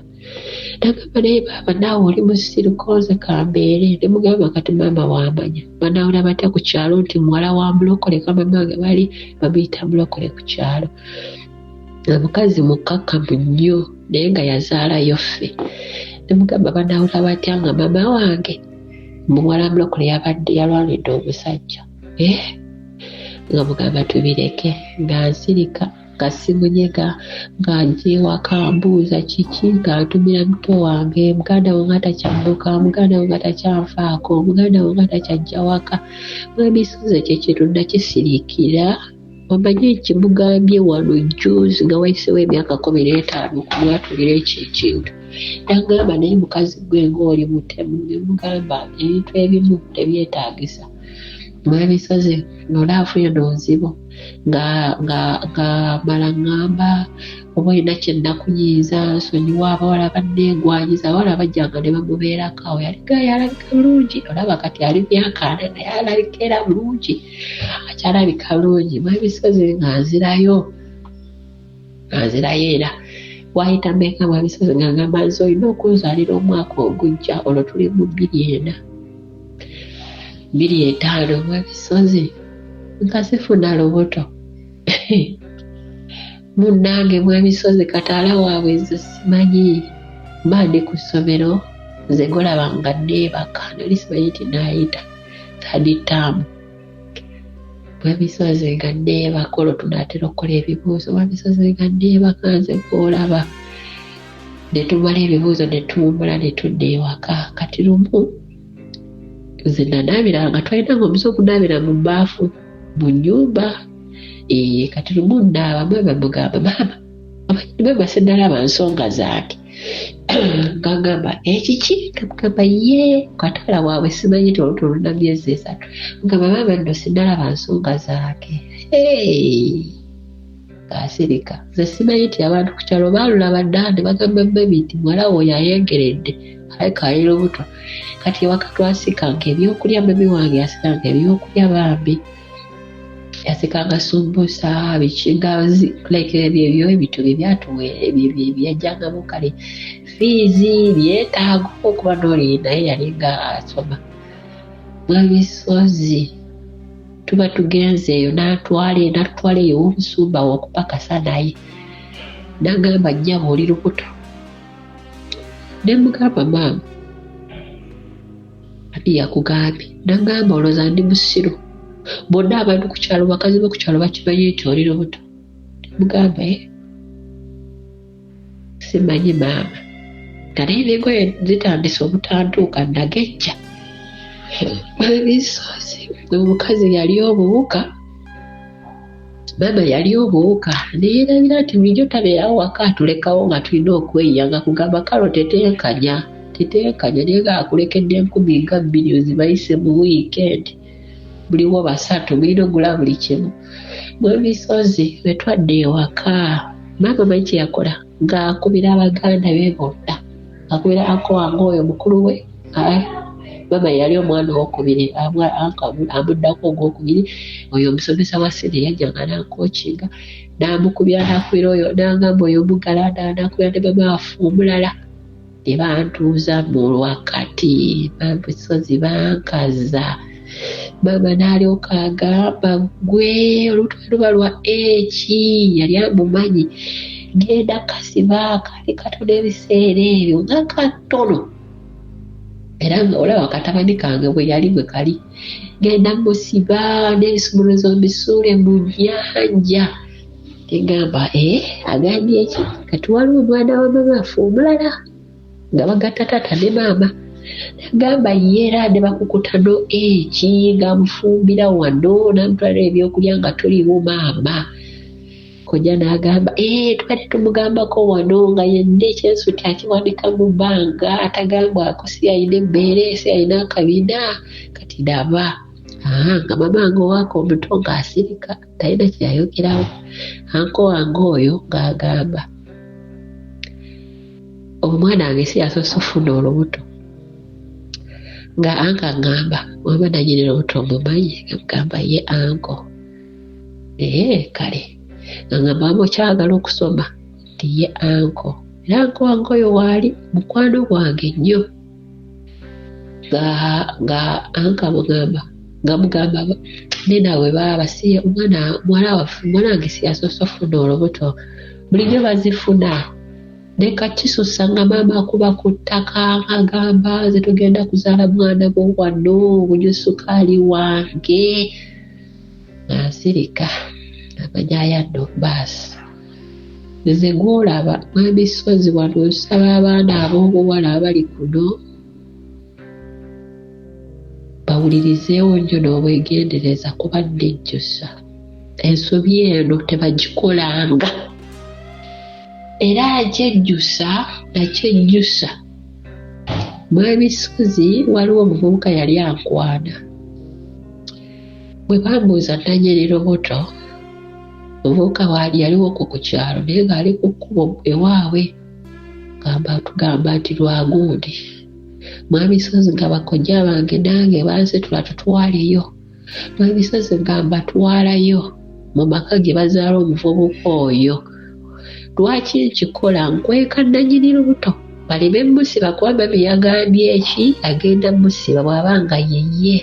nagamba naye baaba naawe oli musiru konze kambeere ne mugamba kati maama wamanya banaawula batya ku kyalo nti muwala wa mulokole kamama nga bali bamuyita mulokole ku kyalo nga mukazi mukkakkamu nnyo naye nga yazaalayo ffe ne mugamba banaawula batya nga mama wange muwala mulokole yabadde yalwanidde omusajja nga mugamba tubireke nga nsirika nga simunyega nga nje ewaka mbuuza kiki nga ntumira muto wange muganda wo nga takyambuka muganda wo nga takyanfaako muganda wo nga takyajja waka mwemisozi ekyo kyetunda kisiriikira omanyi kimugambye wano juzi nga wayisewo emyaka 15 okumwatulira ekyo ekintu nagamba naye mukazi gwe ng'oli mutemu ne mugamba ebintu ebimu tebyetaagisa mwemisozi nolaafuyo n'ozibu nga mala ŋŋamba oba olina kye nnakunyiiza nsonyiwa abawala banneegwanyiza abawala bajjanga ne bamubeerako awo yaligayo alabika bulungi olaba kati ali myakaana naye alabika era bulungi akyalabika bulungi mwemisozi nga nzirayo era wayita mmeka Mwabisozi nga ngamba nze olina okunzaalira omwaka ogujja olwo tuli mu 2005 Mwabisozi nga sifuna lubuto munnange Mwabisozi kataala waabwe nze simanyi mba ndi ku ssomero nze golaba nga nneebaka nali simanyi nti naayita third-term Mwabisozi nga nneebaka olwo tunaatera okukola ebibuuzo Mwabisozi nga nneebaka nze gw'olaba ne tumala ebibuuzo ne tuwummula ne tudda ewaka kati lumu nze nanaabira nga twalinanga omuze okunaabira mu bbaafu mu nnyumba kati lumu nnaaba mweba mugamba maama sinalaba nsonga zange ngagamba ekiki ngagamba ye kataala waabwe simanyi nti olutuluna myezi 3 ngamba maama nno sinalaba nsonga zange ngaasirika nze simanyi nti abantu ku kyalo baalulaba ddala ne bagamba babi nti muwala wo yayengeredde aleka ali lubuto kati ewaka twasikanga ebyokulya mami wange yasikanga ebyokulya bambi yasikanga sumbusa bikingazi like ebyo ebintu byatuwe byajjangamu kale fiizi byetaago okuba n'oli naye yalinga asoma Mwabisozi tuba tugenze eyo natutwala eyo w'omusumba w'okupakasa naye nagamba nnyaba oli lubuto ne mugamba maama ani yakugambye nagamba olowooza ndi musiru bonna abantu ku kyalo bakazi bo ku kyalo bakimanyi nti oli lubuto mugamba simanyi maama nga naye n'engoye zitandise obutantuuka nagejja Mwabisozi omukazi yali obuwuka maama yali obuwuka neerabira nti bulijjo tabeerawo waka atulekawo nga tulina okweyanga kugamba kalo teteekanya naye nga akulekedde 2,000 ozibayise mu wiikendi buliwo 3 mulina ogula buli kimu Mwabisozi bwe twadda ewaka maama manyi kye yakola ng'akubira abaganda be bonna akubira wange oyo mukulu we maama yali omwana owokubiri amuddako ogwokubiri oyo omusomesa wa sene yajjanga nankookinga n'amukubira nakubira oyo nagamba oyo omugalanda nakubira ne maama wafe omulala ne bantuuza mu wakati Mwabisozi bankaza maama n'alyoka agamba gwe olutwe luba lwa eki yali amumanyi genda kasiba kali katono ebiseera ebyo nga katono era nga olaba akatabani kange bwe yali bwe kali genda musiba n'ebisumuluzo mbisuule mu nnyanja negamba agambye eki kati waliwo omwana wa maama afe omulala nga bagatta taata ne maama nagamba yeera ne bakukutano eki ng'amufumbira wano n'amutwala ebyokulya nga tuliwo maama kojja n'agamba tubadde tumugambako wano nga yenna ekyensuti akiwanika mu bbanga atagambwako si alina embeera si alina akabina kati ndaba nga maama wange owaaka omuto ng'asirika talina kyeyayogerawo anko wange oyo ng'agamba omwana wange si yasoose ofuna olubuto nga anka ngamba waba nanyirira obuto omumanyi ngamba ye anko kale ngamba amukyagala okusoma nti ye anko era anko wange oyo waali mukwano gwange nnyo nga anka mugamba nga mugamba ne naawe baba si omwana wange si yasoose ofuna olubuto bulijjo bazifuna ne kakisusa nga maama akuba ku ttaka agamba nze tugenda kuzaala mwana bo wano obunywa sukaali wange nasirika amanyayadde okubaasi nze gwolaba Mwabisozi wano nsaba abaana ab'obuwala abali kuno bawulirizeewo nnyo n'obwegendereza kuba nnejjusa ensobi eno tebagikolanga era akyejjusa nakyejjusa Mwabisozi waliwo omuvubuka yali ankwana bwe bambuuza nanyirira obuto omuvubuka waali yaliwoko ku kyalo naye ng'ali ku kkubo ewaabwe tugamba nti lwagundi Mwabisozi nga bakojja bange nange bansitula tutwaleyo Mwabisozi nga mbatwalayo mu maka ge bazaala omuvubuka oyo lwaki nkikola nkweka nannyini lubuto baleme musiba kuba mami yagambye eki agenda musiba bw'abanga yeye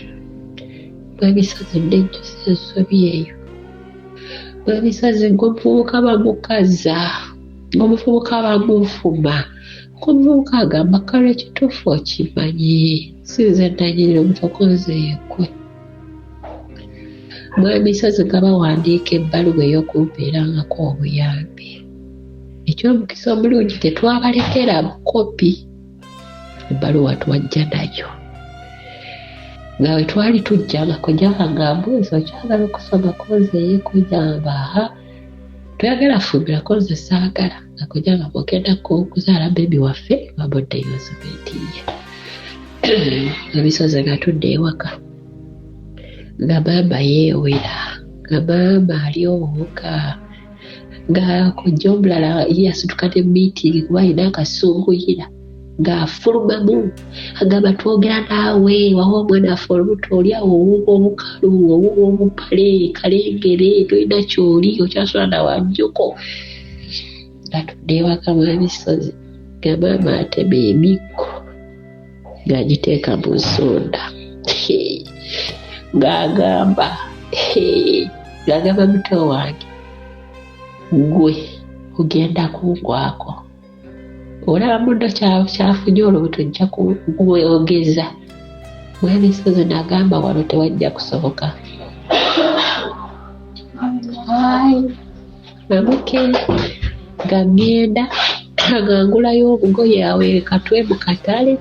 bwebisazi nejjusa ensobi eyo bwebisazi ng'omuvubuka bamukaza ng'omuvubuka bamufuma ng'omuvubuka agamba kale ekituufu okimanyi sinze nannyini lubuto konzeekwe mwamisazi nga bawandiika ebbaluwa ey'okumpeerangako obuyambi ekyomukisa omulungi tetwabalekera bukopi ebbaluwa twajja nayo nga we twali tujja nga kojjanga ngambuuza okyagala okusoma konze eyekujamba toyagala fumbira konze saagala nga kojjanga bwogenda kuzaala bebi waffe wabodde yosomenti ye emisozi nga tudde ewaka nga maama yeewera nga maama ali obubuka nga kojja omulala yasituka ne miitingi kuba alina akasunguyira ng'afulumamu agamba twogera naawe wawa omwana affe olubuto oli awo owuuba obukalu owuuba obupale kalengere tolina kyoli okyasola na wajjuko nga tudde ewaka mw'emisozi nga maama atema emiggo ng'agiteeka mu nsonda ng'agamba muto wange gwe ogenda kungwako olaba mundo kyafunye olubuto ojja kumwogeza mw'emisozi nagamba wano tewajja kusoboka namuke nga ngenda nga ngulayo obugoye awe katwe mu katale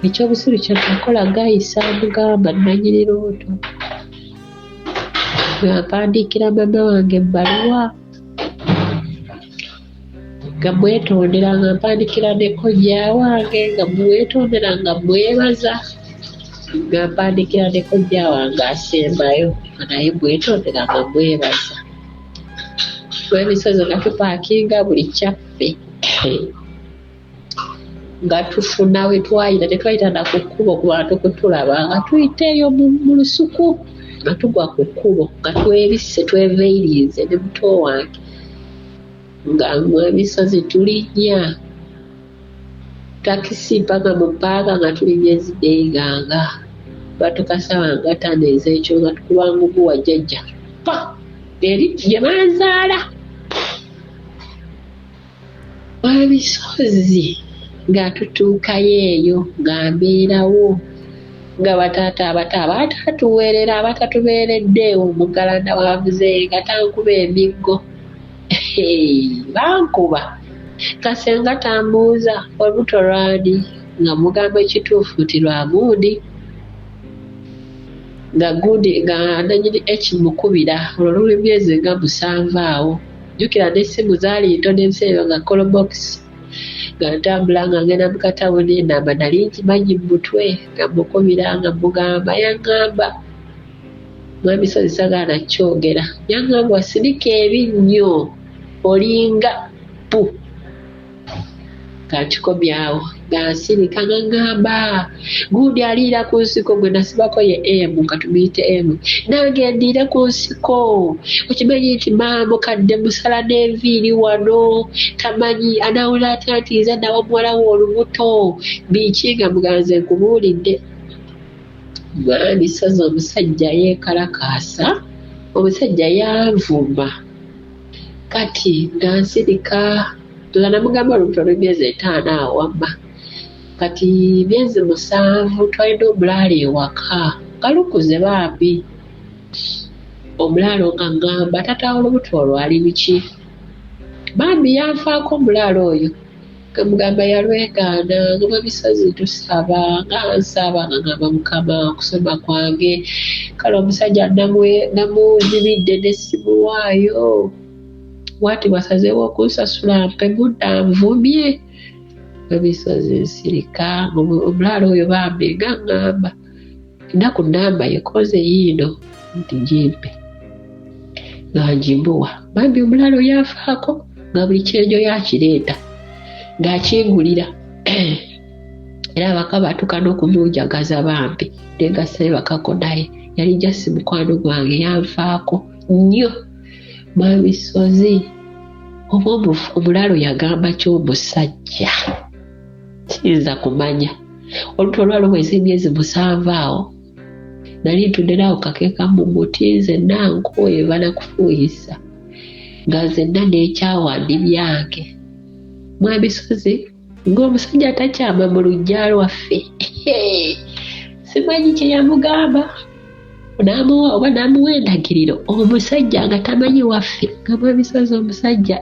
ekyobusiru kyanakola gayisa mugamba nannyini lubuto ng'ampandiikira mama wange ebbaluwa nga mwetondera nga mpandikira ne kojja wange nga mwetondera nga mwebaza nga mpandikira ne kojja wange asembayo naye mwetondera nga mwebaza lw'emisozi nga tupaakinga buli kyaffe nga tufuna we twayita tetwayita na ku kkubo ku bantu kutulaba nga tuyita eyo mu lusuku nga tugwa ku kkubo nga twebisse tweveirize ne muto wange nga mw'emisozi tulinnya takisi mpaka mu paaka nga tulinnya ezidenganga batukasaba nga tano ez'ekyo nga tukuba ngugu wa jjajja pa eri gye banzaala mw'emisozi nga tutuukayo eyo nga mbeerawo nga bataata abato abatatuweerera abatatubeereddeewo omugalanda wavuze nga tankuba emiggo bankuba kasenga tambuuza olubuto lwani nga mugamba ekituufu nti lwa gundi nga nannyini ekimukubira olwo luli myezi nga 7 awo jjukira n'essimu zaali ntono ebiseera nga kolobokisi nga ntambula nga ngenda mu katawuni namba nali nkimanyi mu mutwe nga mukubira nga mugamba yaŋŋamba mw'emisozi sagala nakyogera yaŋŋamba wasirika ebinnyo olinga pu nga nkikomyawo nga nsirika nga ŋŋamba gundi aliira ku nsiko gwe nasibako ye emu nga tumuyite emu nange ndiire ku nsiko okimanyi nti maamukadde musala n'enviiri wano tamanyi anawula atya nti nze nawa muwalawo olubuto biki nga muganze nkubuulidde mw'emisozi omusajja yeekalakaasa omusajja yanvuma kati nga nsirika nga namugamba olubuto lw'emyezi 5 awamma kati myezi 7 twalina omulaalo ewaka nga lukuze bambi omulaalo nga ŋŋamba tata olubuto olwo ali biki bambi yanfaako omulaalo oyo mugamba yalwegaana nga mw'emisozi tusaba nga nsaba nga ngamba mukama okusoma kwange kale omusajja namuzibidde n'essimu waayo wati wasazeewo okunsasula mpe mudda nvumye emisozi nsirika omulaalo oyo bambi nga ŋŋamba ennaku namba yekoze yiino nti gimpe nga njimuwa bambi omulaalo yanfaako nga buli kyenjo yakireeta ng'akingulira era abaka batuuka n'okumunjagaza bambi negasaye bakako naye yali jasi mukwano gwange yanfaako nnyo mw'emisozi oba omulaalo yagamba ky'omusajja kiyinza kumanya. Olutu olwaliwo mwezi emyezi 7 awo nali ntuddewo kakeeka mu muti nze nanko ebala kufuuyisa nga nzenna n'ekyawandi byange Mwabisozi ng'omusajja takyama mu luggya lwaffe. Simanyi kye yamugamba oba n'amuwa endagiriro omusajja nga tamanyi waffe nga Mwabisozi omusajja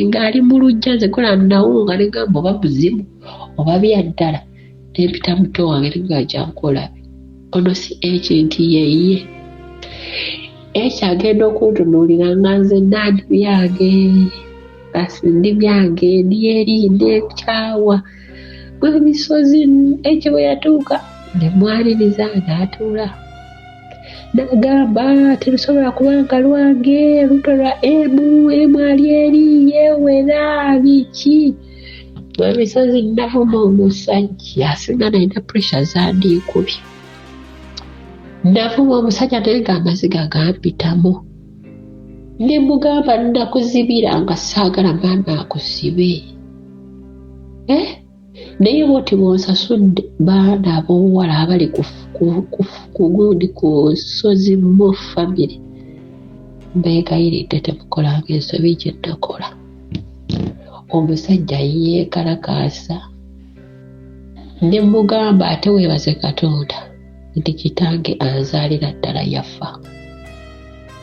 ng'ali mu luggya nze kola nawunga ne gamba oba muzimu oba byaddala nempita muto wange negajja nkolabe ono si nti yeye agenda okuntunuulira nga nze nandi byange ndi byange ndi nekyawa Mwabisozi bwe yatuuka ne mwaniriza n'atuula n'agamba terusobola kubanga lwange luto lwa emu ali eri yeewera biki. Mwabisozi navuma omusajja singa nalina pressure zandikubye navuma omusajja naye nga amaziga gampitamu ne mugamba nakuzibira nga saagala maama akusibe naye bwoti bwonsasudde baana ab'obuwala abali kugundi ku Sozi mu family mbeegayiridde temukolanga ensobi gye nakola. Omusajja yeekalakaasa ne mugamba ate weebaze Katonda nti kitange anzaalira ddala yafa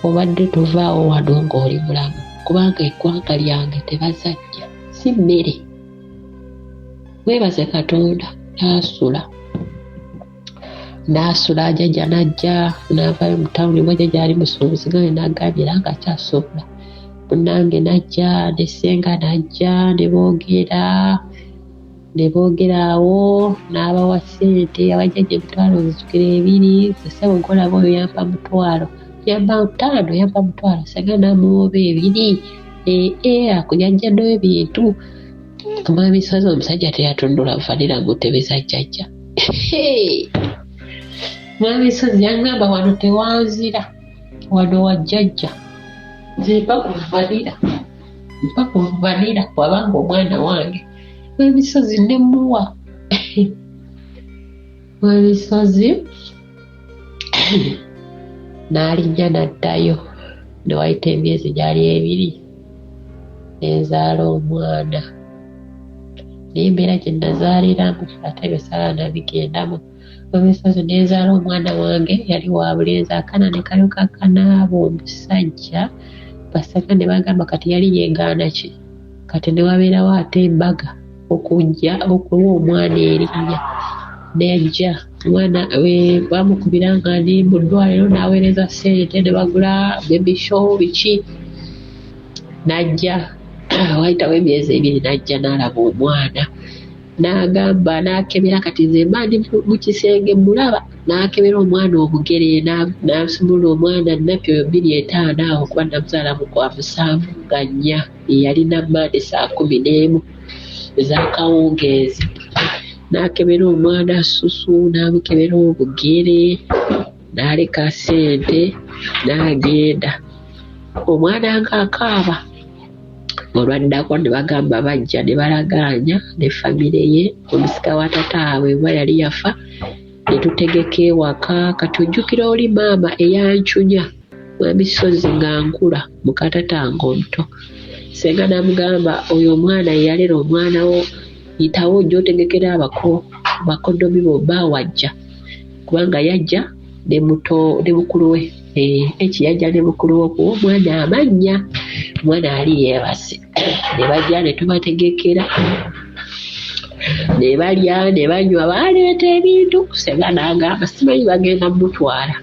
obadde tuvaawo wano ng'oli mulamu kubanga eggwanga lyange tebazajja si mmere. Weebaze Katonda. N'asula jjajja n'ajja n'avaayo mu tawuni bwe jjajja ali musuubuzi nga n'agambye era nga akyasuubula munnange n'ajja ne ssenga n'ajja ne boogeraawo n'abawa ssente abajjajja emitwalo nzijukira 2 ssebo golaba oyo yampa mutwalo yamba 5 yamba mutwalo ssenga n'amuwoba 2 akujajja n'ebintu. Mwabisozi omusajja teyatundula nfanira mu ntebe za jjajja. Mwabisozi yangamba wano tewanzira wano wa jjajja nze mpa kuvanira wabanga omwana wange. Mwabisozi ne muwa Mwabisozi n'alinnya n'addayo ne wayita emyezi gyali 2 nezaala omwana naye embeera gye nazaaliramu ate ebisala nabigendamu. Mwabisozi nezaala omwana wange yali wa bulenzi akana ne kalyoka kanaaba omusajja basaka ne bagamba kati yali yeegaana ki kati ne wabeerawo ate embaga okuwa omwana erinnya nejja omwana bamukubira nga ali mu ddwaliro n'aweereza ssente ne bagula baby show biki n'ajja wayitawo emyezi 2 n'ajja n'alaba omwana n'agamba n'akebera kati nze mba ndi mu kisenge mulaba n'akebera omwana obugere n'asumula omwana napyo 2.5 awo kuba namuzaala mu kwa 7 nga 4 yalina mmande saa 11 ez'akawungeezi n'akebera omwana susu n'amukebera obugere n'aleka ssente n'agenda omwana ng'akaaba. Olwaddako ne bagamba bajja ne balagaanya ne famire ye omusika wa tataabwe bwe yali yafa ne tutegeka ewaka kati ojjukira oli maama eyancunya Mwabisozi nga nkula mukatatange omuto. Ssenga n'amugamba oyo omwana yeyalera omwana wo yitawo ojja otegekera bakodomi bobba wajja kubanga yajja ne mukulu we ekiyajja ne mukulu we okuwa omwana amannya omwana ali yeebase ne bajja ne tubategekera ne balya ne banywa baleeta ebintu Ssenga n'agamba simanyi bagenda mutwala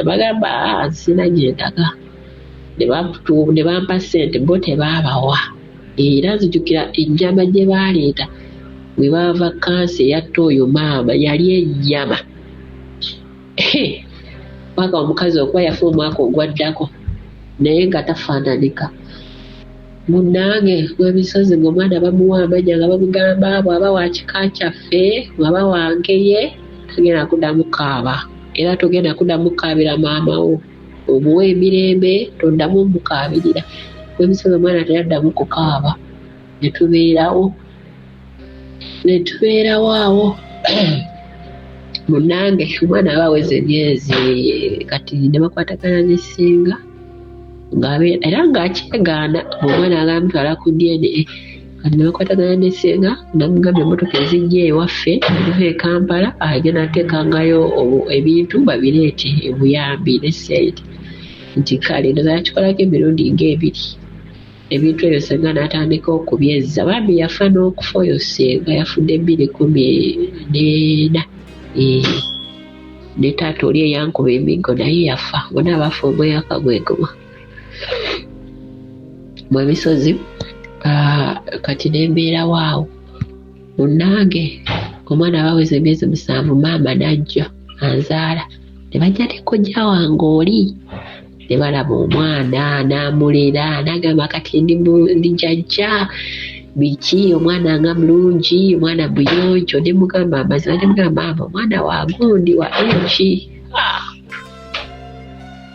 bagamba sina gyendaga ne bampa ssente bo tebaabawa era nzijukira ennyama gye baleeta bwe baava kansi eyatta oyo maama yali ennyama paka omukazi okuba yafa omwaka ogwaddako naye nga tafaananika munnange Mwabisozi ng'omwana bamuwa amanya nga bamugamba bw'aba wa kika kyaffe bw'aba wange ye tagenda kuddamu kaaba era togenda kuddamu kaabira maama wo omuwa emirembe toddamu mukaabirira w'emisozi omwana teyaddamu kukaaba ne tubeerawo awo munnange omwana aba aweza emyezi kati ne bakwatagana ne ssenga era ng'akyegaana omwana agambitwala ku DNA kati ne bakwatagana ne ssenga namugambye emmotoka ezijja ewaffe neziva e Kampala agenda ateekangayo ebintu babireete ebuyambi ne ssente nti kale ndoza yakikolako emirundi ng'ebiri ebintu ebyo ssenga n'atandika okubyezza bambi yafa n'okufa oyo ssenga yafudde 2014 ne taata oli eyankuba emiggo naye yafa bonna abafa omweyaka gwegoma mw'emisozi kati nembeerawo awo munnange omwana abaweza emyezi 7 maama najja anzaala ne bajja ne kojja wange oli ne balaba omwana n'amulera n'agamba kati ndi jjajja biki omwana nga mulungi omwana buyonjo ne mugamba amazima ne mugamba maama omwana wa gundi wa enki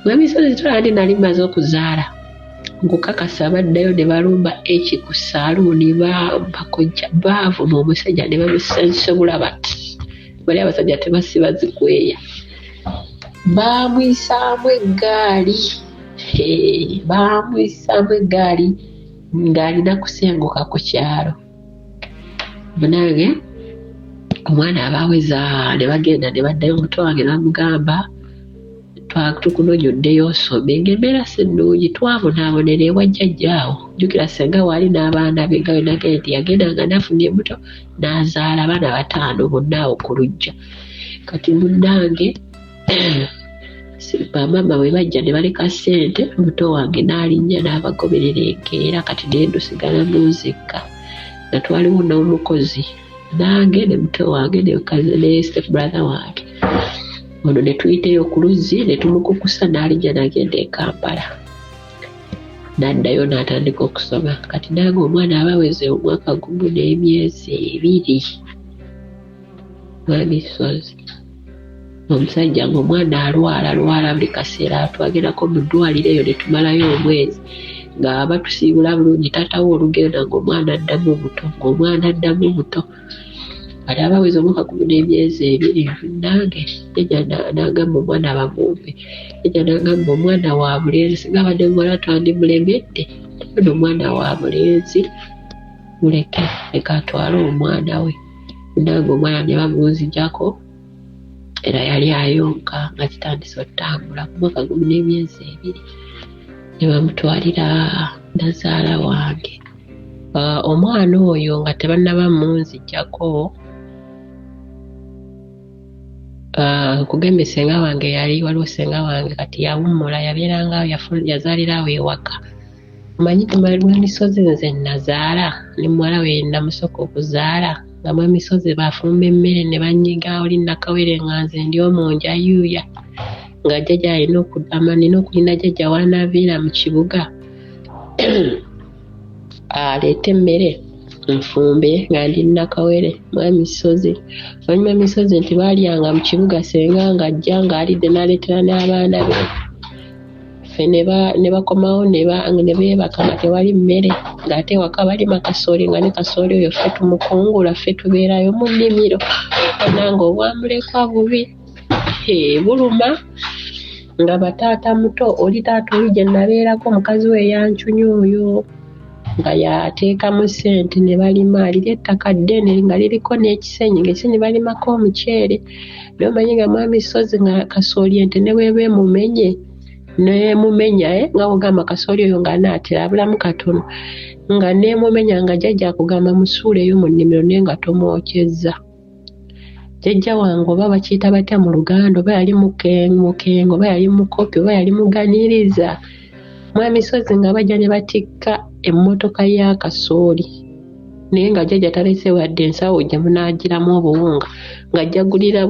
mw'emisozi tolandi nali maze okuzaala nkukakasa baddayo ne balumba eki ku saaluuni bakojja baavuma omusajja ne bamusensobula bati bali abasajja tebasiba zikweya bamwisaamu eggaali ng'alina kusenguka ku kyalo munange omwana abaaweza ne bagenda ne baddayo omuto wange bamugamba tukunonyoddeyo osome ng'embeera si nnungi twabonaabonera ewa jjajjaawo jjukira ssenga waali n'abaana be nga wenagende nti yagendanga n'afuna embuto n'azaala abaana 5 bonna awo ku luggya kati munnange bamaama bwe bajja ne baleka ssente omuto wange n'alinnya n'abagoberera enkeera kati nendusigala munzekka nga twaliwo n'omukozi nange ne muto wange ne step brother wange ono ne tuyiteyo ku luzzi ne tumukukusa n'alijja n'agenda e Kampala n'addayo n'atandika okusoma kati nange omwana aba aweze omwaka gumu n'emyezi 2 mw'emisozi omusajja ng'omwana alwala buli kaseera twagendako mu ddwaliro eyo ne tumalayo omwezi nga batusiibula bulungi taatawo olugenda ng'omwana addamu buto kati abaweza omwaka gumu n'emyezi 2 nange n'agamba omwana bamumpe n'agamba omwana wa bulenzi singa abadde muwala twandimulemedde ono omwana wa bulenzi muleke leka atwale omwana we nange omwana ne bamunzijjako era yali ayonka nga kitandise otambula ku mwaka gumu n'emyezi 2 ne bamutwalira nazaala wange omwana oyo nga tebannaba munzijjako kugambye ssenga wange yali waliwo ssenga wange kati yawummula yabeerangawo yazaalirawo ewaka omanyi lw'emisozi nze nazaala ne muwala we namusooka okuzaala nga mw'emisozi bafumba emmere ne banyiga oli nakawere nga nze ndi omunja yuuya nga jjajja alina okulinda jjajja wanaviira mu kibuga aleeta emmere nfumbe nga ndi nakawere mw'emisozi oluvannyuma emisozi nti baalyanga mu kibuga senga ng'ajja ng'alidde n'aleetera n'abaana be ffe ne bakomawo ne beebaka nga tewali mmere ng'ate ewaka balima kasooli nga ne kasooli oyo ffe tumukungula ffe tubeerayo mu nnimiro nange obwamulekwa bubi buluma nga bataata muto oli taata oli gye nabeerako omukazi we yancunya oyo nga yateekamu ssente ne balima alira ettaka ddene nga liriko n'ekisenyi ng'ekisenyi balimako omuceere naye omanyi nga mw'emisozi nga kasooli ente ne bweba emumenye neemumenya nga bwogamba kasooli oyo nga anaatera abulamu katono nga neemumenya nga jjajja akugamba musuuleyo mu nnimiro naye nga tomwokyezza jjajja wange oba bakiyita batya mu Luganda oba yali mukengo oba yali mukopi oba yali muganiriza mw'emisozi nga bajja ne batikka emmotoka ya kasooli naye nga jjajja talese wadde ensawo gye munaagiramu obuwunga ng'ajjagulira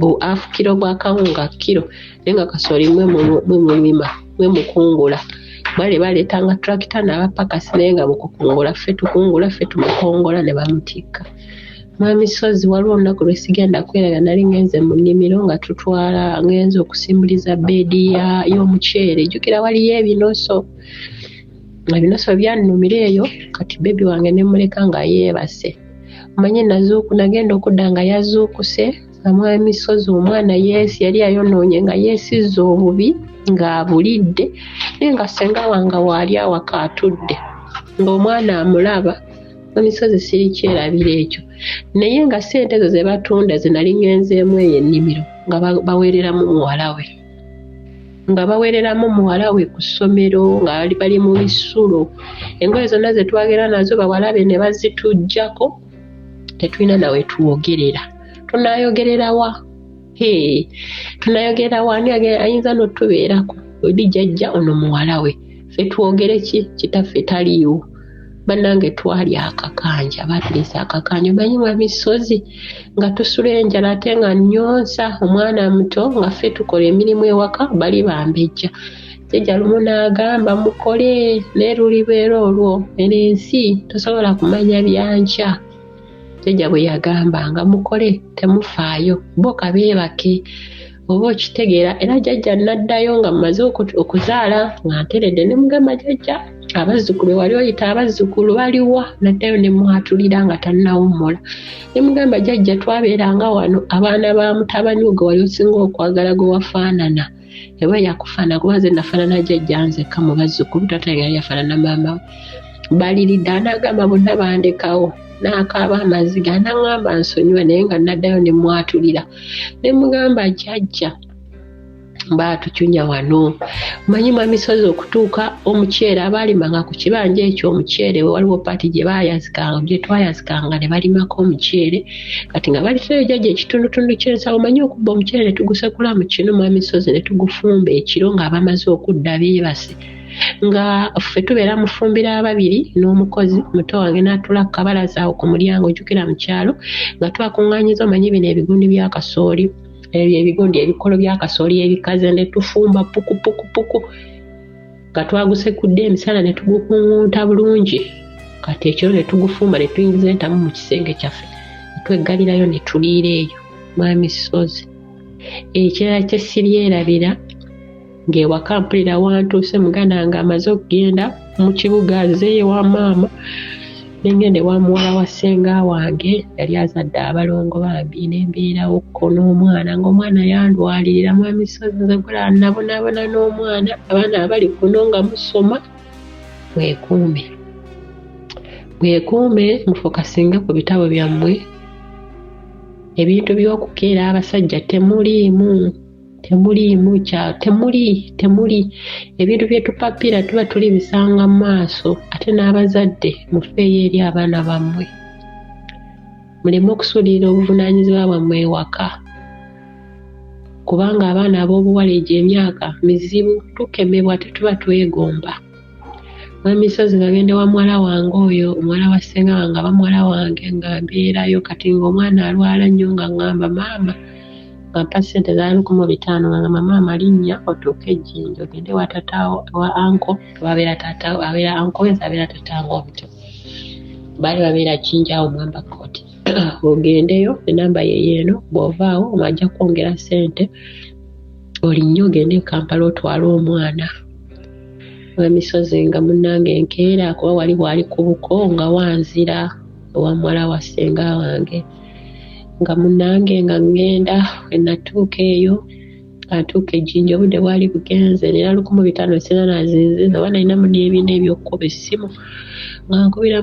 buafu kiro bwa kawunga kiro naye nga kasooli mwe mulima mwe mukungula bale baleetanga tulakita n'abapakasi naye nga mukukungula ffe tukungula ffe tumukongola ne bamutikka Mwamisozi waliwo olunaku lwe sigenda kweraga nali ngenze mu nnimiro nga tutwala ngenze okusimbuliza beedi y'omuceere jjukira waliyo ebinoso ebinoso byannumira eyo kati bebi wange ne muleka nga yeebase omanyi nagenda okudda nga yazuukuse nga Mwamisozi omwana yali ayonoonye nga yeesizza obubi ng'abulidde naye nga ssenga wange waali awaka atudde ng'omwana amulaba Mwamisozi sirikyerabira ekyo naye nga ssente ezo ze batunda ze nali ngenzeemu eyo ennimiro nga baweereramu muwala we ku ssomero nga bali mu bisulo engoye zonna ze twagera nazo bawalabe ne bazituggyako tetulina nawe tuwogerera tunayogerera wa ani ayinza n'otubeerako oli jjajja ono muwala we ffe twogere kitaffe taliiwo bannange twali akakanja baatuleesa akakanja omanyi Mwamisozi nga tusula enjala ate nga nnyonsa omwana muto nga ffe tukola emirimu ewaka bali bambejja jjajja lumu n'agamba mukole naye lulibeera olwo ensi tosobola kumanya byankya jjajja bwe yagambanga mukole temufaayo bo kabeebake oba okitegeera era jjajja naddayo nga mmaze okuzaala nga nteredde ne mugamba jjajja abazzukulu wali oyita abazzukulu baliwa naddayo ne mwatulira nga tannawummula ne mugamba jjajja twabeeranga wano abaana ba mutabani gwe wali osinga okwagala gwe wafaanana eba yakufaana kuba nze nafaanana jjajja nzekka mu bazzukulu taata yali yafaanana maama we baliridde anagamba bonna bandekawo n'akaaba amaziga n'aŋŋamba nsonyiwe naye nga naddayo ne mwatulira ne mugamba jjajja baatucunya wano manyi Mwamisozi okutuuka omuceere abaalimanga ku kibanja ekyo omuceere we waliwo paati gye twayazikanga ne balimako omuceere kati nga baliteyo jjajja ekitundutundu ky'ensawo manyi okubba omuceere ne tugusekula mu kinu Mwamisozi ne tugufumba ekiro nga bamaze okudda beebase nga ffe tubeera mufumbira ababiri n'omukozi muto wange n'atula ku kabalaza awo ku mulyango ojjukira mu kyalo nga twakuŋŋaanyiza omanyi bino ebigundi bya kasooli ebigundi ebikolo bya kasooli ebikaze ne tufumba pukupukupuku nga twagusekudde emisana ne tugukungunta bulungi kati ekiro ne tugufumba ne tuyingiza entamu mu kisenge kyaffe ne tweggalirayo ne tuliira eyo Mwamisozi ekirala kye siryerabira ng'ewaka mpulira wantuuse muganda nga amaze okugenda mu kibuga azeeyo wa maama nengende wa muwala wa ssenga wange yali azadde abalongo bambi nembeerawo ko n'omwana ng'omwana yandwalirira Mwamisozi nze gula nabonaabona n'omwana abaana abali kuno nga musoma mwekuume mufokasinge ku bitabo byammwe ebintu by'okukeera abasajja temuliimu temuli ebintu byetupapira tuba tuli bisanga mu maaso ate n'abazadde mufeeyo eri abaana bammwe muleme okusuulirira obuvunaanyizibwa bwammwe ewaka kubanga abaana ab'obuwala egyo emyaka mizibu tukemebwa tetuba twegomba Mwamisozi ngagende wa muwala wange oyo omuwala wa ssenga wange aba muwala wange nga mbeerayo kati ng'omwana alwala nnyo nga ŋŋamba maama nga mpa ssente za 1500 nga ngamba maama linnya otuuke ejjinja ogende wa tataawo wa anko babeera tataawo abeera anko wenza abeera tataawo obuto baali babeera Jinja Mwamba Court ogendeyo enamba yeyeeno bw'ovaawo omajja kwongera ssente olinnyo ogende e Kampala otwale omwana Mwamisozi nga munnange enkeera kuba wali ku buko nga wanzira owa muwala wa ssenga wange nga munnange nga ngenda enatuuka eyo atuuka ejjinja obudde bwali bugenze nera 1500 sina nazinziza oba nalinamu n'ebiina ebyokkuba essimu nga nkubira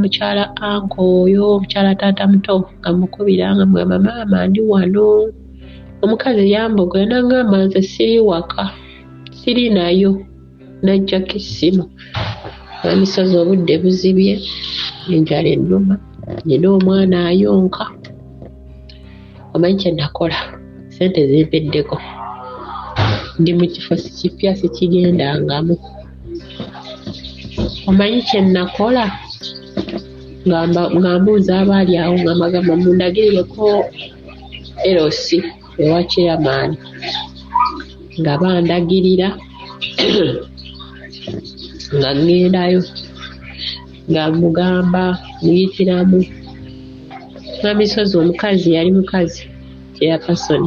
mukyala anko oyo mukyala taata muto nga mukubira nga mugamba maama ndi wano omukazi yambogoya nangamba nze siri waka siri nayo najjako essimu Mwamisozi obudde buzibye enjala ennuma nina omwana ayonka omanyi kye nakola ssente zimpeddeko ndi mu kifo kipya sikigendangamu omanyi kye nakola nga mbuuza abaali awo nga magamba mundagirireko LC ewa chairman nga bandagirira nga ngendayo nga mugamba muyitiramu Mwamisozi omukazi yali mukazi chairperson.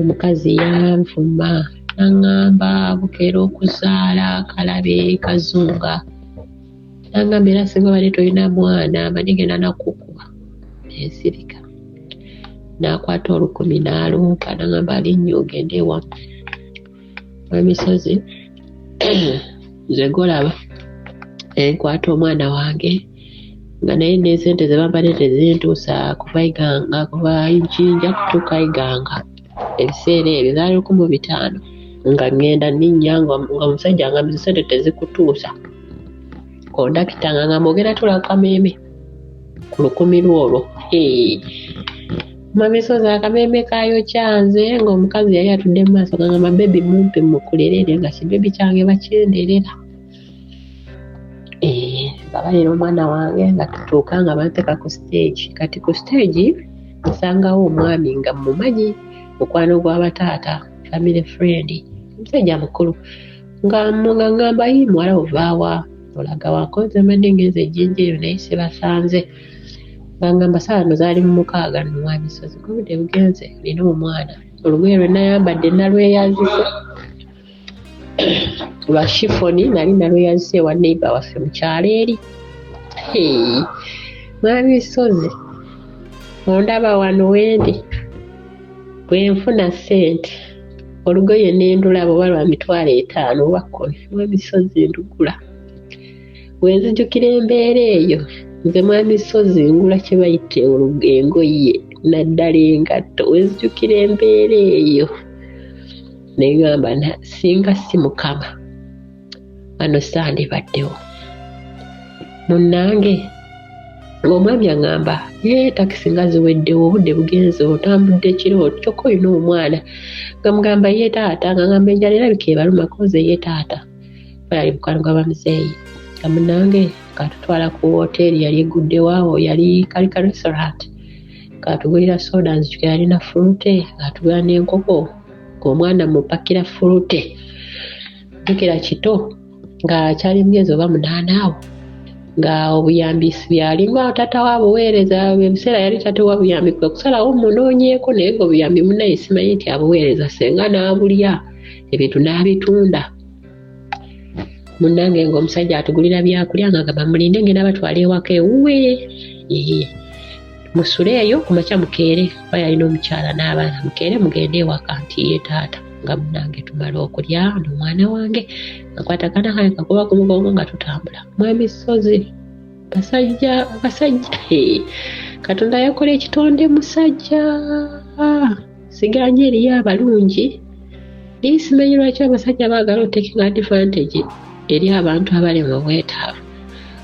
Omukazi yanvuma nangamba bukera okuzaala kalabe kazunga. Nangamba era singa bali tolina mwana manigenda nakukuba ensirika. Nakwata 10 n'alumpa nangamba alinnyo ogende ewa Mwamisozi. Nze golaba nkwata omwana wange nga naye n'esente ze bambadde tezintuusa kubaiganga kuba njinja kutuuka iganga. Ebiseera ebyo zaali 15 nga ngenda ninnya nga omusajja nga sente tezikutuusa. Kondakita nga mwogera tula Kameme ku 10 olwo. Mwamisozi akameme kayo kyanze ng'omukazi yali atudde mu maaso nga mabebi mumpe mukulerere nga kibebi kyange bakyenderera. Babalira omwana wange nga tutuuka nga banteeka ku stage. Kati ku stage nsangawo omwami nga mumanyi mukwano gw'abataata family friend omusajja mukulu nga ngamba yi muwala ovaawa olaga wakoze mbadde ngenze ejjinja eyo naye sibasanze nga ngamba saano zaali mu 6 no Mwamisozi obudde bugenze nina omwana olugoye lwe nayambadde nalweyazise lwa shifoni nali nalweyazise ewa neighbor waffe mu kyalo eri. Mwamisozi ondaba wano wendi bwe nfuna ssente olugoye n'endulaba oba lwa 5,000 oba 10 Mwamisozi ndugula. Bwe nzijukira embeera eyo nze Mwamisozi ngula kye bayita engoye naddala engatto. Bwe nzijukira embeera eyo negamba singa si Mukama wano sandibaddewo. Munnange ng'omwami aŋŋamba takisi nga ziweddewo obudde bugenze otambudde kiro kyokka olina omwana nga mugamba ye taata nga ngamba enjala erabika ebaluma koze ye taata bayali mukwano gw'abamuzeeyi nga munnange katutwala ku woteeri yali egguddewo yali kalika restaurant katugulira soda nzijukira yalina fulute atugula n'enkoko ng'omwana mupakira fulute jukira kito nga kyali myezi oba 8 awo nga obuyambisi byalinga taata wabuweereza ebiseera yali taata wabuyambi kwe kusalawo munoonyeeko naye nga obuyambi munaye simanyi nti abuweereza senga n'abulya ebintu n'abitunda. Munnange ng'omusajja atugulira byakulya nga gamba mulinde ngenda batwala ewaka ewuwe musuleeyo ku makya mukeere kuba yalina omukyala n'abaana mukeere mugende ewaka nti ye taata nga munnange tumala okulya n'omwana wange akwata akaana kange kakuba ku mugongo nga tutambula. Mwamisozi basajja Katonda yakola ekitonde musajja siganye eriyo abalungi naye simanyi lwaki abasajja baagala otaking advantage eri abantu abali mu bwetaavu.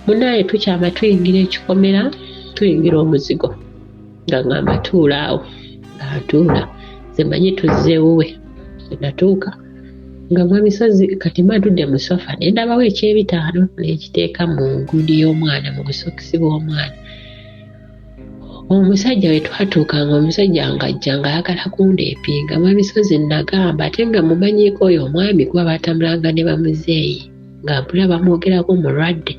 Munaye tukyama tuyingira ekikomera tuyingira omuzigo nga ngamba tuula awo nga ntuula ze manyi tuzzeewuwe natuuka nga Mwamisozi kati matudde mu sofa nendabawo eky'ebitaano nekiteeka mu ngundi y'omwana mu busokisi bw'omwana. Omusajja we twatuuka nga omusajja ng'ajja ng'ayagala kundeepinga. Mwamisozi nagamba ate nga mumanyiiko oyo omwami kuba batamulanga ne bamuzeeyi nga mpula bamwogerako mulwadde.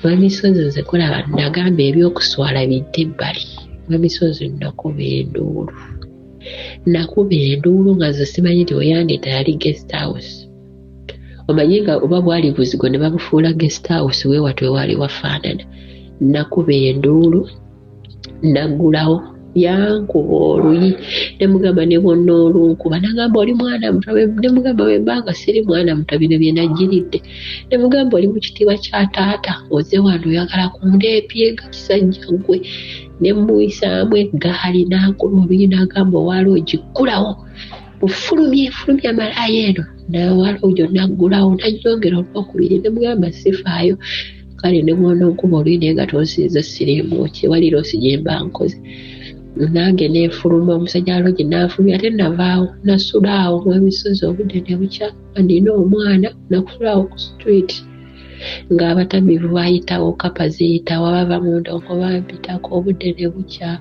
Mwamisozi nze kulaba nagamba ebyokuswala bidde ebbali. Mwamisozi nakuba enduulu nga nze simanyi nti weyandeeta yali guest house. Omanyi nga oba bwali buzigo ne babufuula guest house weewatu ewaali wafaanana. Nakuba enduulu naggulawo yankuba oluyi ne mugamba ne bonna olunkuba nagamba oli mwana muto ne mugamba bwe mbanga siri mwana muto bino bye nagiridde ne mugamba oli mu kitiibwa kya taata oze wano oyagala kundeepyenga kisajja gwe ne muyisaamu eggaali n'ankula oluyi n'agamba owaali ogiggulawo bufulumye amalayo eno nawaali ogyo naggulawo najjongera olwokubiri ne mugamba sifaayo kale ne bwona nkuba oluyi naye nga tonsinza siriimu wali loosi gye mba nkoze. Nange neefuluma omusajja alogi n'afulumya ate navaawo nasulaawo Mwamisozi obudde ne bukya nina omwana nakusulaawo ku street ng'abatamiivu bayitawo kapa ziyitawo abava mu ndongo bampitako obudde ne bukya